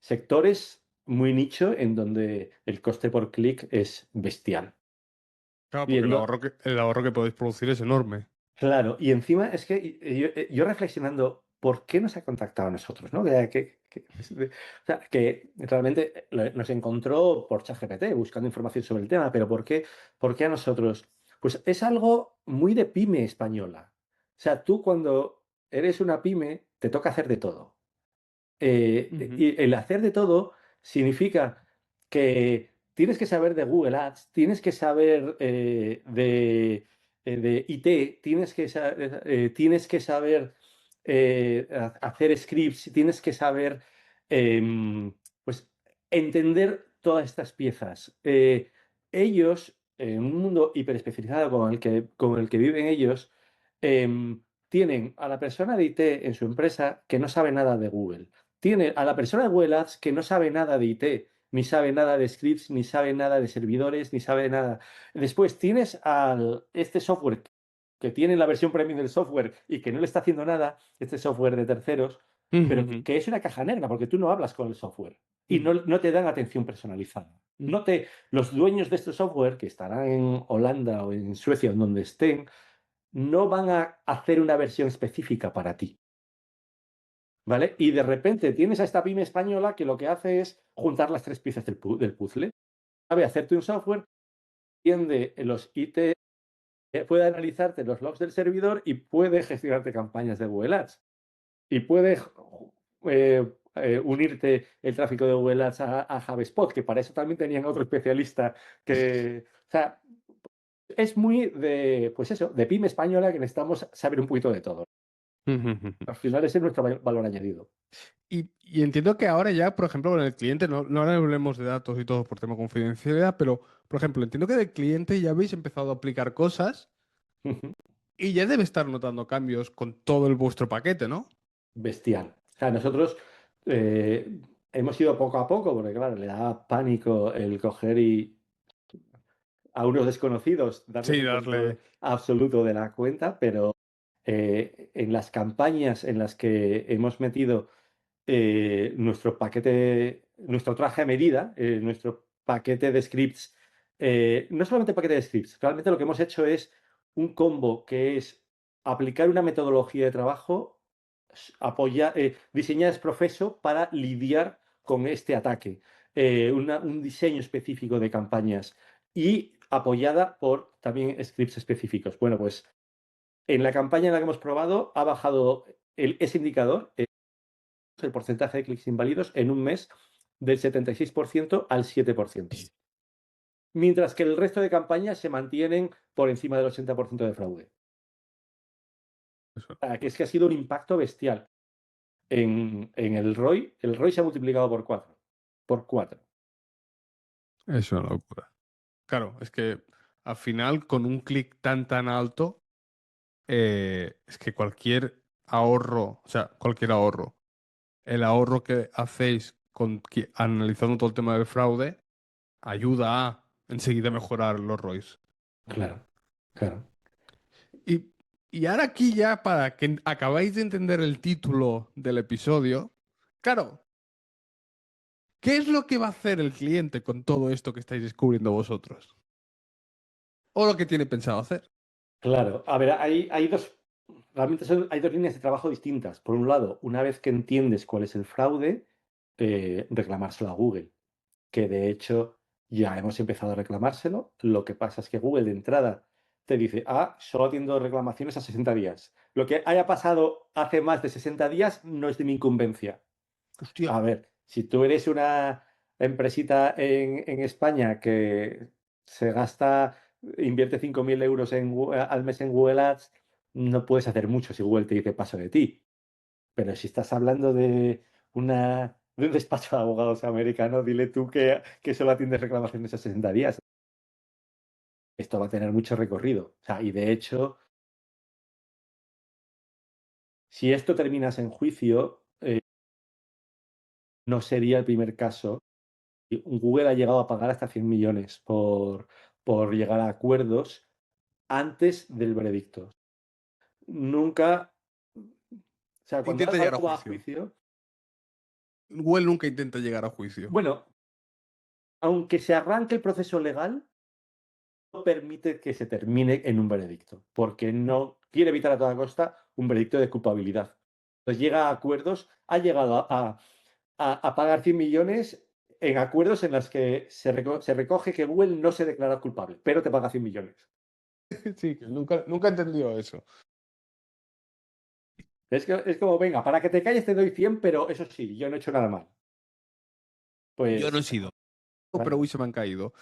B: sectores muy nicho en donde el coste por clic es bestial.
A: Claro, porque
B: Viendo,
A: el ahorro que podéis producir es enorme.
B: claro, y encima es que yo reflexionando, ¿por qué nos ha contactado a nosotros? ¿No? O sea, que realmente nos encontró por ChatGPT buscando información sobre el tema, pero por qué a nosotros? Pues es algo muy de pyme española. O sea, tú cuando eres una pyme te toca hacer de todo.
A: Ujú,
B: Y el hacer de todo significa que tienes que saber de Google Ads, tienes que saber de IT, tienes que saber hacer scripts, tienes que saber pues, entender todas estas piezas. Ellos, en un mundo hiperespecializado con el que viven ellos, tienen a la persona de IT en su empresa que no sabe nada de Google, tiene a la persona de Google Ads que no sabe nada de IT, ni sabe nada de scripts, ni sabe nada de servidores, ni sabe nada. Después tienes este software que tiene la versión premium del software y que no le está haciendo nada, este software de terceros,
A: ujú,
B: pero
A: ujú,
B: que es una caja negra porque tú no hablas con el software y
A: ujú,
B: no te dan atención personalizada.
A: ujú,
B: Los dueños de este software, que estarán en Holanda o en Suecia, en donde estén, no van a hacer una versión específica para ti. ¿Vale? Y de repente tienes a esta pyme española que lo que hace es juntar las tres piezas del puzzle. Sabe hacerte un software, entiende los IT, puede analizarte los logs del servidor y puede gestionarte campañas de Google Ads. Y puede unirte el tráfico de Google Ads a HubSpot, que para eso también tenían otro especialista que... O sea, es muy de, pues eso, de pyme española que necesitamos saber un poquito de todo.
A: ujú, ujú.
B: Al final ese es nuestro valor añadido.
A: Y entiendo que ahora ya, por ejemplo, con el cliente, no ahora hablemos de datos y todo por tema de confidencialidad, pero, por ejemplo, entiendo que del cliente ya habéis empezado a aplicar cosas y ya debe estar notando cambios con todo el vuestro paquete, ¿no?
B: Bestial. O sea, nosotros hemos ido poco a poco, porque claro, le da pánico el coger y a unos desconocidos darles
A: Sí,
B: el
A: darle.
B: control absoluto de la cuenta, pero en las campañas en las que hemos metido nuestro paquete, nuestro traje a medida, nuestro paquete de scripts, no solamente paquete de scripts, realmente lo que hemos hecho es un combo que es aplicar una metodología de trabajo diseñada es profeso para lidiar con este ataque, un diseño específico de campañas y apoyada por también scripts específicos. Bueno, pues en la campaña en la que hemos probado ha bajado ese indicador, el porcentaje de clics inválidos en un mes del 76% al 7%, mientras que el resto de campañas se mantienen por encima del 80% de fraude.
A: Eso,
B: O sea, que es que ha sido un impacto bestial. En el ROI se ha multiplicado por 4. Por 4.
A: es una locura. Claro, es que al final, con un clic tan alto, es que cualquier ahorro, o sea, cualquier ahorro, el ahorro que hacéis analizando todo el tema del fraude, ayuda a enseguida mejorar los ROIs.
B: Claro, claro.
A: Y, y ahora aquí ya, para que acabáis de entender el título del episodio, claro, ¿qué es lo que va a hacer el cliente con todo esto que estáis descubriendo vosotros? ¿O lo que tiene pensado hacer?
B: Claro. A ver, hay dos líneas de trabajo distintas. Por un lado, una vez que entiendes cuál es el fraude, reclamárselo a Google, que de hecho ya hemos empezado a reclamárselo. Lo que pasa es que Google de entrada te dice, solo atiendo reclamaciones a 60 días. Lo que haya pasado hace más de 60 días no es de mi incumbencia.
A: Hostia.
B: A ver, si tú eres una empresita en España que se gasta, invierte 5.000 euros al mes en Google Ads, no puedes hacer mucho si Google te dice paso de ti. Pero si estás hablando de un despacho de abogados americano, dile tú que solo atiendes reclamaciones a 60 días. Esto va a tener mucho recorrido. O sea, y de hecho, si esto terminas en juicio, no sería el primer caso. Google ha llegado a pagar hasta 100 millones por llegar a acuerdos antes del veredicto. Nunca, o sea, cuando
A: Intenta llegar a
B: algo va a
A: juicio.
B: juicio,
A: Google nunca intenta llegar a juicio.
B: bueno, aunque se arranque el proceso legal, no permite que se termine en un veredicto, porque no quiere evitar a toda costa un veredicto de culpabilidad. Entonces llega a acuerdos, ha llegado a pagar 100 millones en acuerdos en los que se recoge que Google no se declara culpable, pero te paga 100 millones.
A: Sí, que nunca entendió eso.
B: Es como, venga, para que te calles te doy 100, pero eso sí, yo no he hecho nada mal.
A: Yo no he
B: Pues,
A: sido, pero
B: vale.
A: uy, se me han caído.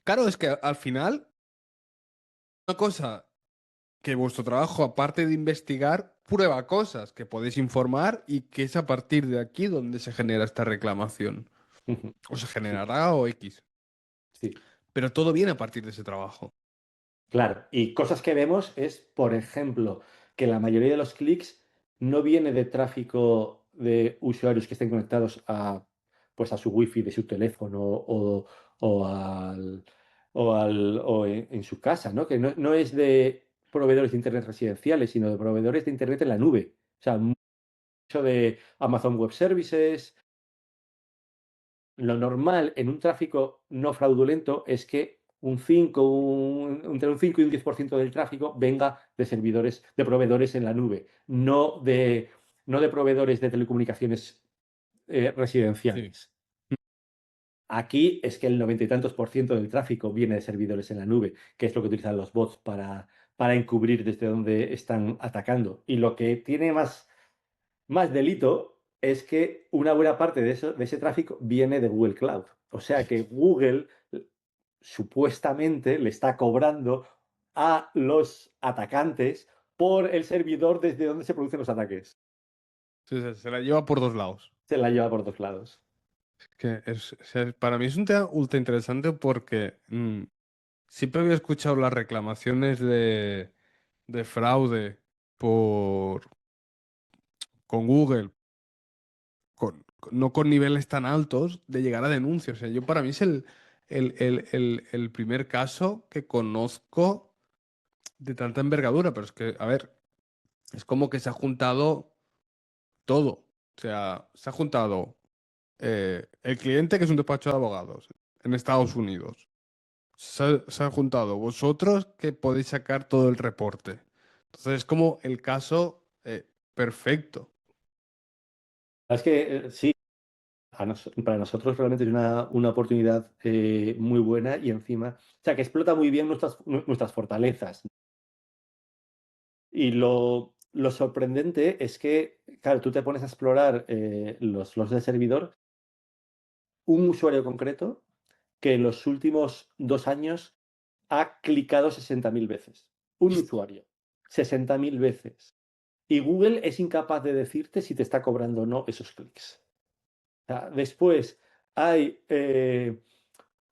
A: Claro, es que al final, una cosa que vuestro trabajo, aparte de investigar, prueba cosas que podéis informar y que es a partir de aquí donde se genera esta reclamación.
B: Ujú.
A: O se
B: Sí,
A: generará o X.
B: sí.
A: Pero todo viene a partir de ese trabajo.
B: Claro, y cosas que vemos es, por ejemplo, que la mayoría de los clics no viene de tráfico de usuarios que estén conectados a, pues a su wifi de su teléfono o al, o en su casa, ¿no? Que no es de proveedores de internet residenciales, sino de proveedores de internet en la nube. O sea, mucho de Amazon Web Services. Lo normal en un tráfico no fraudulento es que entre un 5 y un 10% del tráfico venga de servidores, de proveedores en la nube, no de proveedores de telecomunicaciones
A: Sí.
B: residenciales. Aquí es que el 90 y tantos por ciento del tráfico viene de servidores en la nube, que es lo que utilizan los bots para encubrir desde donde están atacando. Y lo que tiene más delito es que una buena parte de ese tráfico viene de Google Cloud. O sea que Google supuestamente le está cobrando a los atacantes por el servidor desde donde se producen los ataques.
A: Sí, se la lleva por dos lados.
B: Se la lleva por dos lados.
A: O sea, para mí es un tema ultra interesante porque siempre había escuchado las reclamaciones de fraude por, con Google, no con niveles tan altos de llegar a denuncias. O sea, yo para mí es el primer caso que conozco de tanta envergadura, pero es que, a ver, es como que se ha juntado todo. O sea, se ha juntado el cliente, que es un despacho de abogados en Estados Unidos. Se ha juntado vosotros que podéis sacar todo el reporte. Entonces es como el caso perfecto.
B: Es que sí, para nosotros realmente es una oportunidad muy buena y encima, o sea, que explota muy bien nuestras fortalezas. Y lo sorprendente es que, claro, tú te pones a explorar los logs del servidor, un usuario concreto que en los últimos 2 años ha clicado 60.000 veces. Un usuario, 60.000 veces. Y Google es incapaz de decirte si te está cobrando o no esos clics. O sea, después hay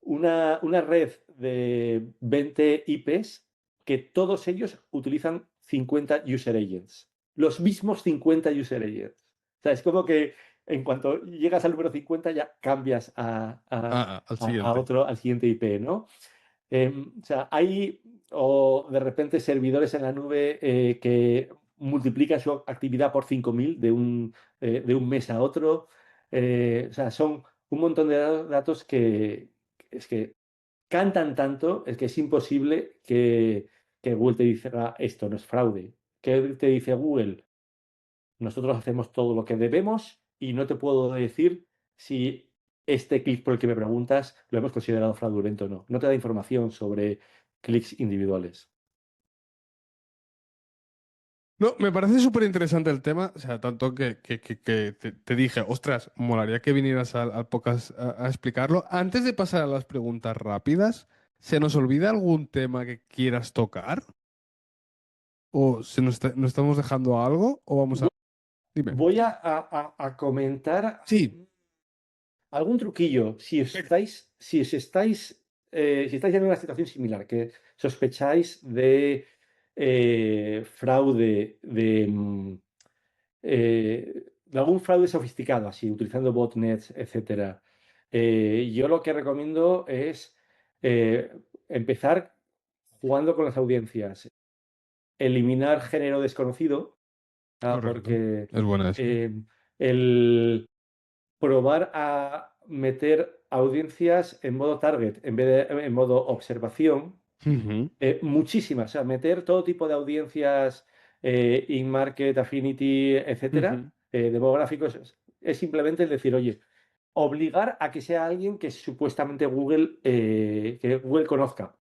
B: una red de 20 IPs que todos ellos utilizan 50 user agents. Los mismos 50 user agents. O sea, es como que en cuanto llegas al número 50 ya cambias
A: Al
B: a
A: siguiente.
B: otro, al siguiente IP, ¿no? O sea, hay o de repente servidores en la nube que multiplican su actividad por 5.000 de un mes a otro. O sea, son un montón de datos que es que cantan tanto, es que es imposible que Google te diga esto no es fraude. ¿Qué te dice Google? Nosotros hacemos todo lo que debemos y no te puedo decir si este clic por el que me preguntas lo hemos considerado fraudulento o no. No te da información sobre clics individuales.
A: No, me parece súper interesante el tema, o sea, tanto que te dije, ostras, molaría que vinieras al podcast a explicarlo. Antes de pasar a las preguntas rápidas, ¿se nos olvida algún tema que quieras tocar? ¿O nos estamos dejando algo? ¿O vamos a...? Dime.
B: Voy a comentar
A: Sí.
B: algún truquillo. Si estáis en una situación similar, que sospecháis de fraude, de algún fraude sofisticado, así, utilizando botnets, etcétera. Yo lo que recomiendo es empezar jugando con las audiencias, eliminar género desconocido,
A: Correcto.
B: porque
A: Es buena esa.
B: el probar a meter audiencias en modo target en vez de en modo observación,
A: Ujú,
B: muchísimas, o sea, meter todo tipo de audiencias, in-market, affinity, etcétera,
A: ujú.
B: demográficos, es simplemente el decir, oye, obligar a que sea alguien que supuestamente que Google conozca.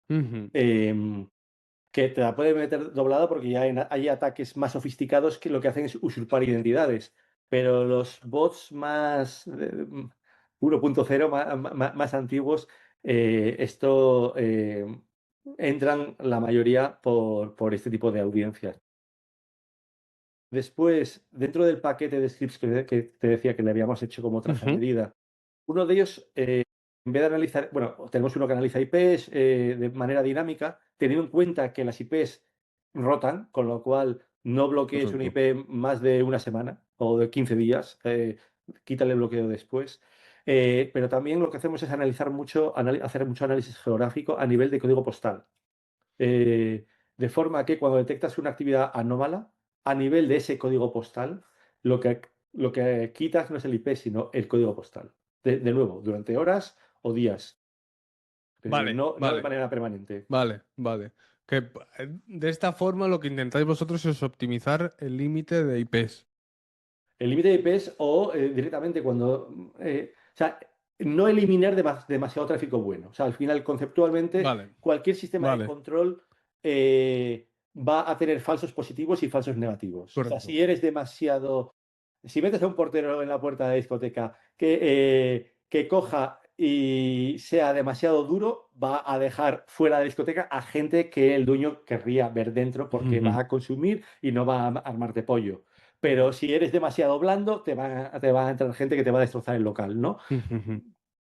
A: Ujú.
B: em, que te la puede meter doblada porque ya hay ataques más sofisticados que lo que hacen es usurpar identidades. Pero los bots más 1.0, más antiguos, esto entran la mayoría por este tipo de audiencias. Después, dentro del paquete de scripts que te decía que le habíamos hecho como traje a
A: Ujú.
B: medida, uno de ellos, en vez de analizar, bueno, tenemos uno que analiza IPs de manera dinámica, teniendo en cuenta que las IPs rotan, con lo cual no bloquees una
A: Correcto.
B: IP más de una semana o de 15 días, quítale el bloqueo después. Pero también lo que hacemos es analizar mucho, hacer mucho análisis geográfico a nivel de código postal. Eh, de forma que cuando detectas una actividad anómala, a nivel de ese código postal, lo que quitas no es el IP, sino el código postal. De nuevo, durante horas o días, pero
A: Vale,
B: no de
A: vale,
B: manera permanente.
A: vale, vale. De esta forma lo que intentáis vosotros es optimizar el límite de IPs.
B: El límite de IPs o directamente o sea, no eliminar demasiado tráfico bueno. O sea, al final, conceptualmente,
A: Vale,
B: cualquier sistema de
A: vale,
B: control va a tener falsos positivos y falsos negativos. O sea,
A: correcto.
B: si eres demasiado. Si metes a un portero en la puerta de la discoteca que coja y sea demasiado duro, va a dejar fuera de la discoteca a gente que el dueño querría ver dentro porque va
A: Ujú.
B: a consumir y no va a armar de pollo. Pero si eres demasiado blando, te va a entrar gente que te va a destrozar el local, ¿no?
A: Ujú.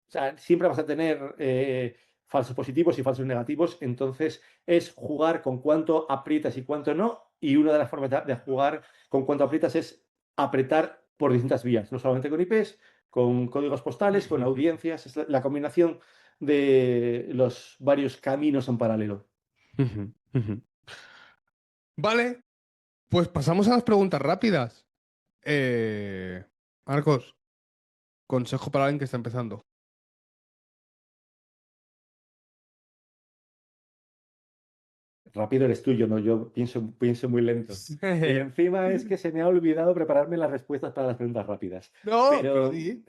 B: O sea, siempre vas a tener falsos positivos y falsos negativos, entonces es jugar con cuánto aprietas y cuánto no, y una de las formas de jugar con cuánto aprietas es apretar por distintas vías, no solamente con IPs, con códigos postales, con
A: Ujú.
B: audiencias, es la combinación de los varios caminos en paralelo.
A: Ujú. Ujú. Vale, pues pasamos a las preguntas rápidas. Eh, Marcos, consejo para alguien que está empezando.
B: Rápido eres tú, yo no, yo pienso muy lento. Y encima es que se me ha olvidado prepararme las respuestas para las preguntas rápidas.
A: No, pero
B: Pero,
A: di.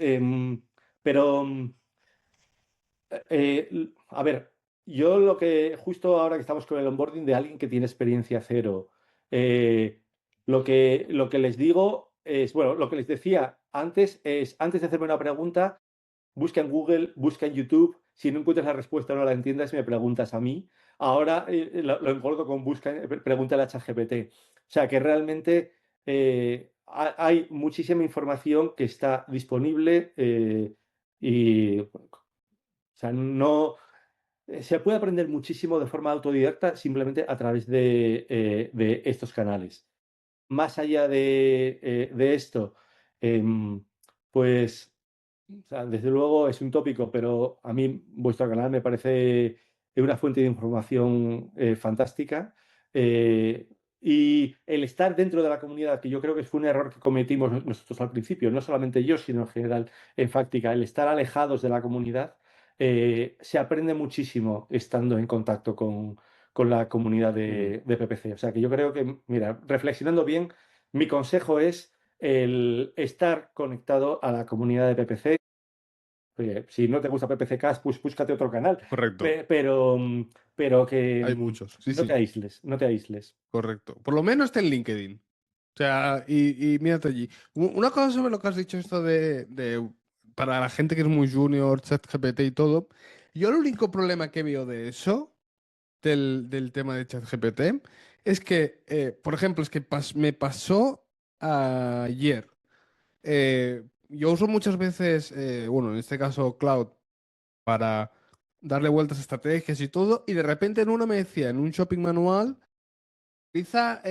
B: a ver, yo lo que, justo ahora que estamos con el onboarding de alguien que tiene experiencia cero, eh, lo que les digo es, bueno, lo que les decía antes es, antes de hacerme una pregunta, busca en Google, busca en YouTube. Si no encuentras la respuesta o no la entiendes, me preguntas a mí. Ahora lo engordo con busca, pregúntale a ChatGPT. O sea que realmente hay muchísima información que está disponible y o sea, no, se puede aprender muchísimo de forma autodidacta simplemente a través de estos canales. Más allá de esto, em, pues o sea, desde luego es un tópico, pero a mí vuestro canal me parece una fuente de información fantástica. Eh, y el estar dentro de la comunidad, que yo creo que fue un error que cometimos nosotros al principio, no solamente yo, sino en general en Fáctica, el estar alejados de la comunidad, se aprende muchísimo estando en contacto con la comunidad
A: Mm.
B: de PPC. O sea que yo creo que, mira, reflexionando bien, mi consejo es el estar conectado a la comunidad de PPC. Oye, si no te gusta PPC-Cast, pues búscate otro canal.
A: Correcto.
B: Pero que
A: Hay muchos. Sí,
B: no te
A: sí,
B: aísles, no te aísles.
A: correcto. Por lo menos está en LinkedIn. O sea, y mírate allí. Una cosa sobre lo que has dicho, esto para la gente que es muy junior, ChatGPT y todo. Yo el único problema que veo de eso, del tema de ChatGPT, es que, por ejemplo, es que me pasó ayer. Yo uso muchas veces, bueno, en este caso Cloud, para darle vueltas a estrategias y todo, y de repente en uno me decía, en un shopping manual, utiliza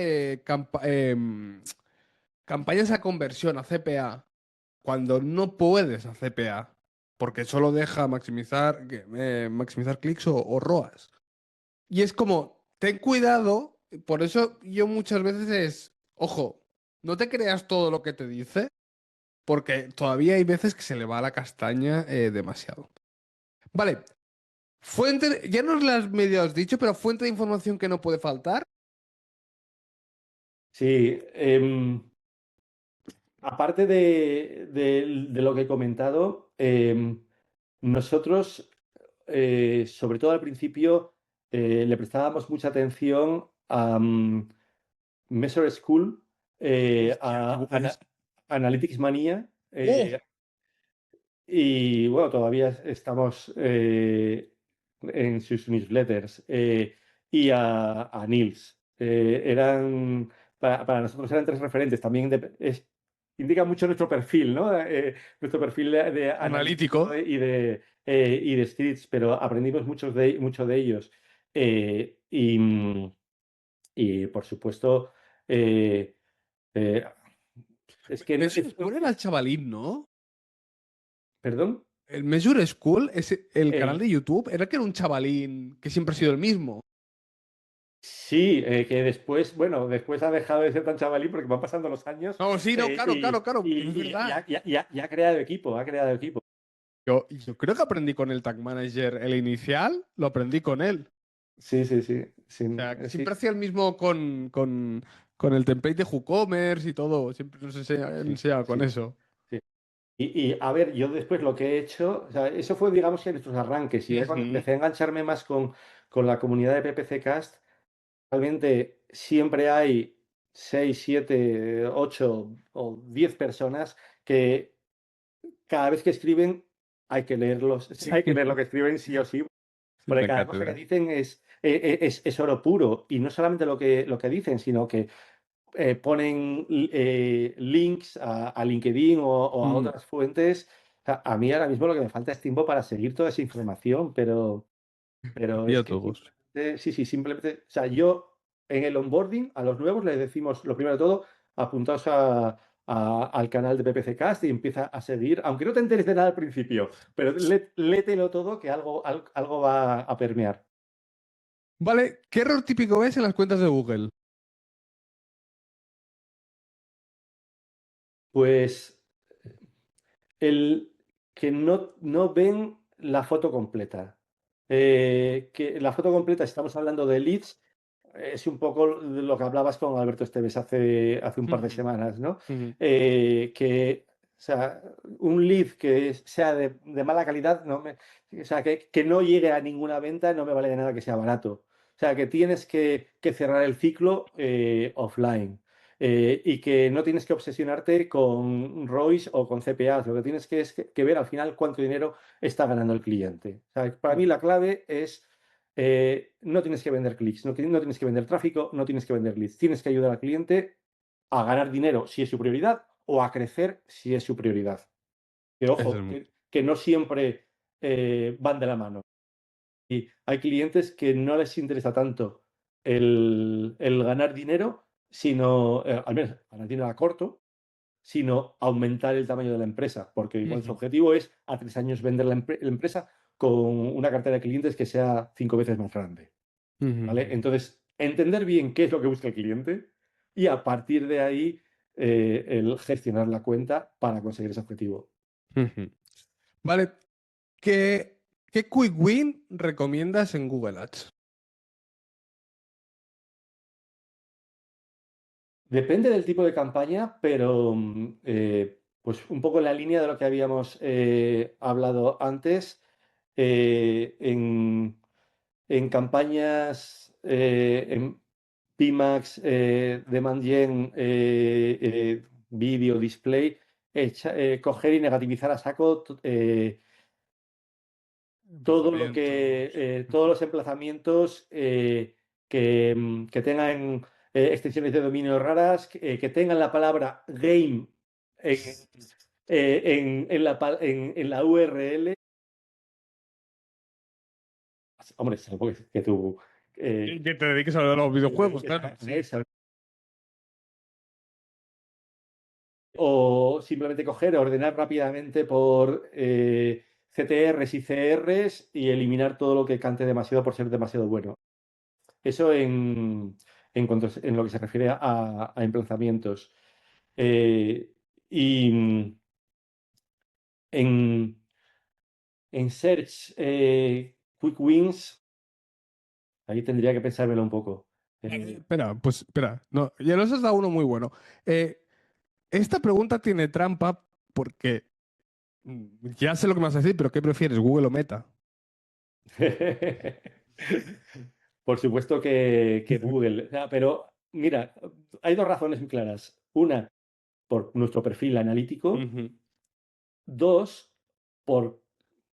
A: campañas a conversión, a CPA, cuando no puedes a CPA, porque solo deja maximizar clics o ROAS. Y es como, ten cuidado, por eso yo muchas veces ojo, no te creas todo lo que te dice, porque todavía hay veces que se le va la castaña demasiado. Vale, fuente, ya nos las medio has dicho, pero fuente de información que no puede faltar.
B: Sí, aparte de lo que he comentado, nosotros, sobre todo al principio, le prestábamos mucha atención a Measure School,
A: Hostia, qué bueno es.
B: Analytics Manía,
A: ¡Oh!
B: y bueno, todavía estamos en sus newsletters, y a Niels. Para nosotros eran tres referentes. También indica mucho nuestro perfil, ¿no? Nuestro perfil de
A: Analítico.
B: analítico y de scripts, pero aprendimos mucho de ellos. Eh, y, mm, y, por supuesto, eh, eh, es que no,
A: Measure School era el chavalín, ¿no?
B: ¿Perdón?
A: El Measure School, el canal
B: El,
A: de YouTube, era que era un chavalín que siempre ha sido el mismo.
B: Sí, que después, bueno, después ha dejado de ser tan chavalín porque van pasando los años,
A: No, sí, no, claro, claro, claro, pero es
B: y
A: verdad.
B: ya ha creado equipo, ha creado equipo.
A: Yo creo que aprendí con el Tag Manager, el inicial, lo aprendí con él.
B: Sí, sí, sí, sí,
A: O sea, que
B: sí,
A: siempre hacía el mismo con el template de WooCommerce y todo. Siempre nos
B: sí,
A: enseñaba con
B: sí,
A: eso.
B: sí. A ver, yo después lo que he hecho, o sea, eso fue, digamos, que nuestros arranques, y ya cuando
A: Ujú.
B: empecé a engancharme más con la comunidad de PPC Cast, realmente siempre hay 6, 7, 8 o 10 personas que cada vez que escriben hay que leer lo que escriben sí o sí, porque
A: Siempre en
B: cada cosa que
A: cátedra.
B: dicen es oro puro. Y no solamente lo que dicen, sino que ponen links a LinkedIn o a
A: Mm.
B: otras fuentes. O sea, a mí ahora mismo lo que me falta es tiempo para seguir toda esa información, pero
A: Y
B: es
A: a
B: que
A: todos.
B: simplemente, sí, sí, simplemente, o sea, yo en el onboarding a los nuevos les decimos, lo primero de todo, apuntaos al canal de PPC Cast y empieza a seguir, aunque no te enteres de nada al principio, pero léetelo todo que algo va a permear.
A: Vale, ¿qué error típico ves en las cuentas de Google?
B: Pues el que no ven la foto completa. Que la foto completa, estamos hablando de leads, es un poco de lo que hablabas con Alberto Esteves hace un par de
A: Ujú,
B: semanas, ¿no?
A: ujú.
B: O sea, un lead que sea de mala calidad, o sea, que no llegue a ninguna venta, no me vale de nada que sea barato. O sea, que tienes que cerrar el ciclo offline. Y que no tienes que obsesionarte con ROIs o con CPAs, lo que tienes que ver al final cuánto dinero está ganando el cliente. O sea, para mí la clave es, no tienes que vender clics, no tienes que vender tráfico, no tienes que vender leads, tienes que ayudar al cliente a ganar dinero si es su prioridad o a crecer si es su prioridad. Que
A: Eso es
B: ojo,
A: muy...
B: que no siempre van de la mano. Y hay clientes que no les interesa tanto el ganar dinero, sino, al menos ganar dinero a corto, sino aumentar el tamaño de la empresa, porque igual su
A: Ujú,
B: objetivo es a 3 años vender la empresa con una cartera de clientes que sea 5 veces más grande. ¿Vale?
A: ujú,
B: Entonces, entender bien qué es lo que busca el cliente y a partir de ahí el gestionar la cuenta para conseguir ese objetivo.
A: ujú. Vale, ¿qué quick win recomiendas en Google Ads?
B: Depende del tipo de campaña, pero pues un poco en la línea de lo que habíamos hablado antes, en campañas en PMax, Demand Gen, Video, Display, coger y negativizar a saco
A: Emplazamientos.
B: todos los emplazamientos que tengan extensiones de dominio raras, que tengan la palabra game en, en la URL. Hombre, salvo que tú
A: Y
B: eh,
A: que te dediques a lo de los videojuegos, claro. Sí.
B: o simplemente coger, ordenar rápidamente por CTRs y CRs y eliminar todo lo que cante demasiado por ser demasiado bueno. Eso en lo que se refiere a emplazamientos. Eh, y en, en Search Quick Wins, ahí tendría que pensármelo un poco.
A: Espera, pues espera. No, ya nos has dado uno muy bueno. Eh, Esta pregunta tiene trampa porque ya sé lo que me vas a decir, pero ¿qué prefieres, Google o Meta?
B: Por supuesto que Google. O sea, pero mira, hay dos razones muy claras. Una, por nuestro perfil analítico.
A: Ujú.
B: Dos, por,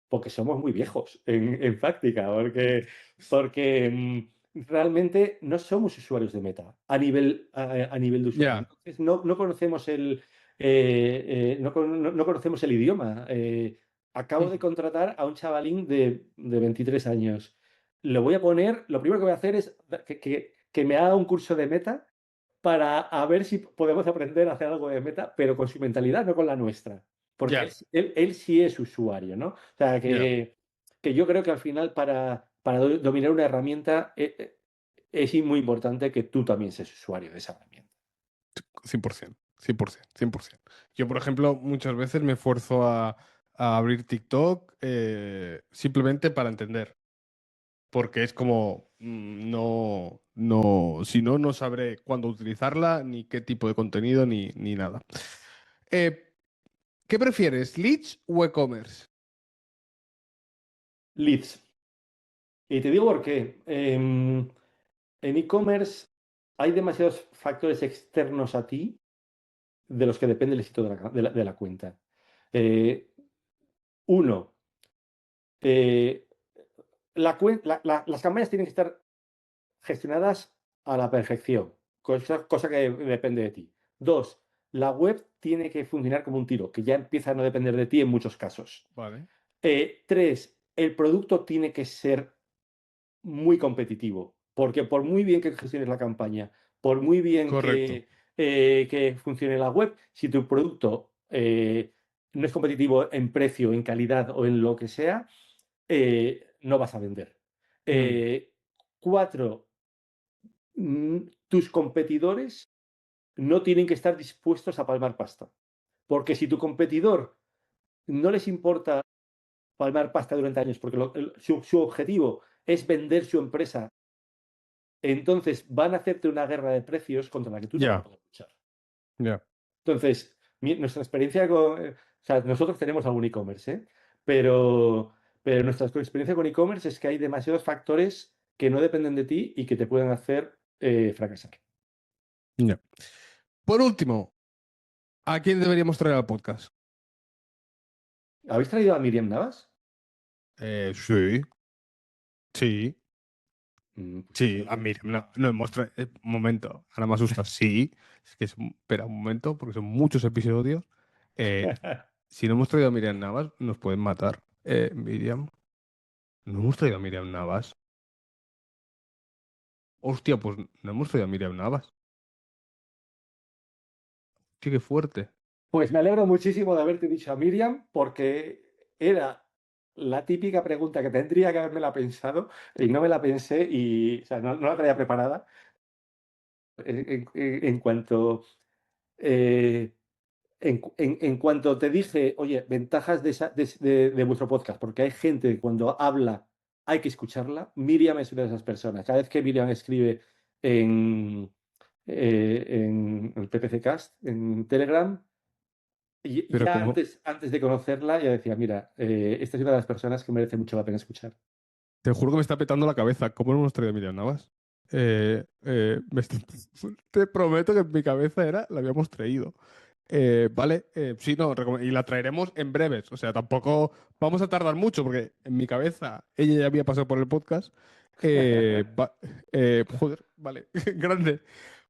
B: porque somos muy viejos en práctica, porque realmente no somos usuarios de Meta a nivel de usuario.
A: Ya.
B: Entonces, no conocemos no conocemos el idioma. Acabo de
A: Ujú.
B: contratar a un chavalín de 23 años. Lo primero que voy a hacer es que me haga un curso de Meta para a ver si podemos aprender a hacer algo de Meta, pero con su mentalidad, no con la nuestra. Porque
A: Ya,
B: él sí es usuario, ¿no? O sea,
A: ya.
B: que yo creo que al final para dominar una herramienta es muy importante que tú también seas usuario de esa herramienta.
A: 100%, 100%, 100%. Yo, por ejemplo, muchas veces me esfuerzo a abrir TikTok simplemente para entender, porque es como, si no, no sabré cuándo utilizarla, ni qué tipo de contenido, ni nada. Eh, ¿Qué prefieres, Leads o e-commerce?
B: Leads. Y te digo por qué. En e-commerce hay demasiados factores externos a ti de los que depende el éxito de la cuenta. Eh, Uno, eh, las campañas tienen que estar gestionadas a la perfección, cosa que depende de ti. Dos, la web tiene que funcionar como un tiro, que ya empieza a no depender de ti en muchos casos.
A: Vale.
B: Tres, el producto tiene que ser muy competitivo, porque por muy bien que gestiones la campaña, por muy bien
A: Correcto.
B: que funcione la web, si tu producto no es competitivo en precio, en calidad o en lo que sea, no vas a vender.
A: Mm,
B: Eh, Cuatro, tus competidores no tienen que estar dispuestos a palmar pasta. Porque si tu competidor no les importa palmar pasta durante años, porque su objetivo es vender su empresa, entonces van a hacerte una guerra de precios contra la que tú no vas a
A: ya,
B: poder luchar.
A: ya.
B: Entonces, nuestra experiencia o sea, nosotros tenemos algún e-commerce, ¿eh? Pero, pero nuestra experiencia con e-commerce es que hay demasiados factores que no dependen de ti y que te pueden hacer fracasar.
A: Ya. Por último, ¿a quién deberíamos traer al podcast?
B: ¿Habéis traído a Miriam Navas?
A: Sí, sí.
B: Pues
A: Sí,
B: entonces,
A: mira, no hemos traído. Un momento, ahora me asusta. Sí, es que espera un momento, porque son muchos episodios. Eh, si no hemos traído a Miriam Navas, nos pueden matar. Miriam, no hemos traído a Miriam Navas. Hostia, pues no hemos traído a Miriam Navas. Sí, qué fuerte.
B: pues me alegro muchísimo de haberte dicho a Miriam porque era la típica pregunta que tendría que haberme la pensado y no me la pensé y o sea, no la traía preparada. En cuanto eh, en cuanto te dije, oye, ventajas de vuestro podcast, porque hay gente que cuando habla hay que escucharla, Miriam es una de esas personas. Cada vez que Miriam escribe en, en el PPC Cast, en Telegram, y
A: Pero
B: ya
A: como,
B: antes de conocerla, ya decía, mira, esta es una de las personas que merece mucho la pena escuchar.
A: te juro que me está petando la cabeza. ¿Cómo no hemos traído a Miriam Navas? Te prometo que en mi cabeza era, la habíamos traído. Vale, sí, no, y la traeremos en breves. O sea, tampoco vamos a tardar mucho porque en mi cabeza ella ya había pasado por el podcast. Joder, vale, grande.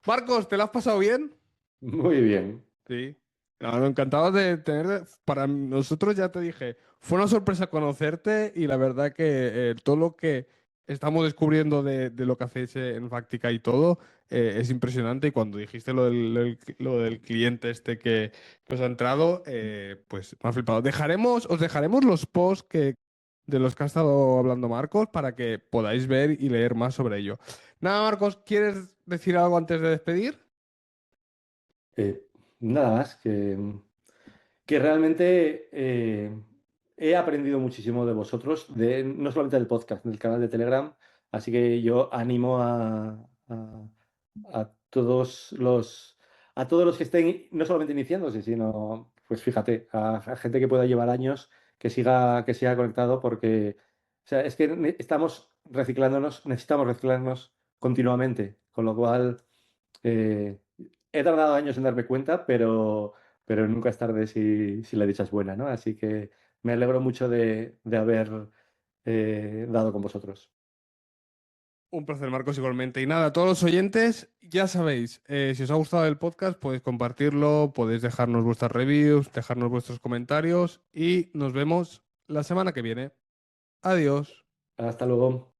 A: Marcos, ¿te lo has pasado bien?
B: Muy bien.
A: Sí. No, encantado de tener. Para nosotros, ya te dije, fue una sorpresa conocerte y la verdad que todo lo que estamos descubriendo de lo que hacéis en Factica y todo es impresionante. Y cuando dijiste lo del cliente este que os ha entrado, pues me ha flipado. Os dejaremos los posts de los que ha estado hablando Marcos para que podáis ver y leer más sobre ello. Nada, Marcos, ¿quieres decir algo antes de despedir?
B: Eh, Nada más, que realmente he aprendido muchísimo de vosotros, no solamente del podcast, del canal de Telegram, así que yo animo a todos los que estén no solamente iniciándose, sino, pues fíjate, a gente que pueda llevar años, que siga conectado O sea, es que estamos reciclándonos, necesitamos reciclarnos continuamente, con lo cual eh, he tardado años en darme cuenta, pero nunca es tarde si la dicha es buena, ¿no? Así que me alegro mucho de haber dado con vosotros.
A: Un placer, Marcos, igualmente. Y nada, a todos los oyentes, ya sabéis, si os ha gustado el podcast, podéis compartirlo, podéis dejarnos vuestras reviews, dejarnos vuestros comentarios y nos vemos la semana que viene. Adiós.
B: Hasta luego.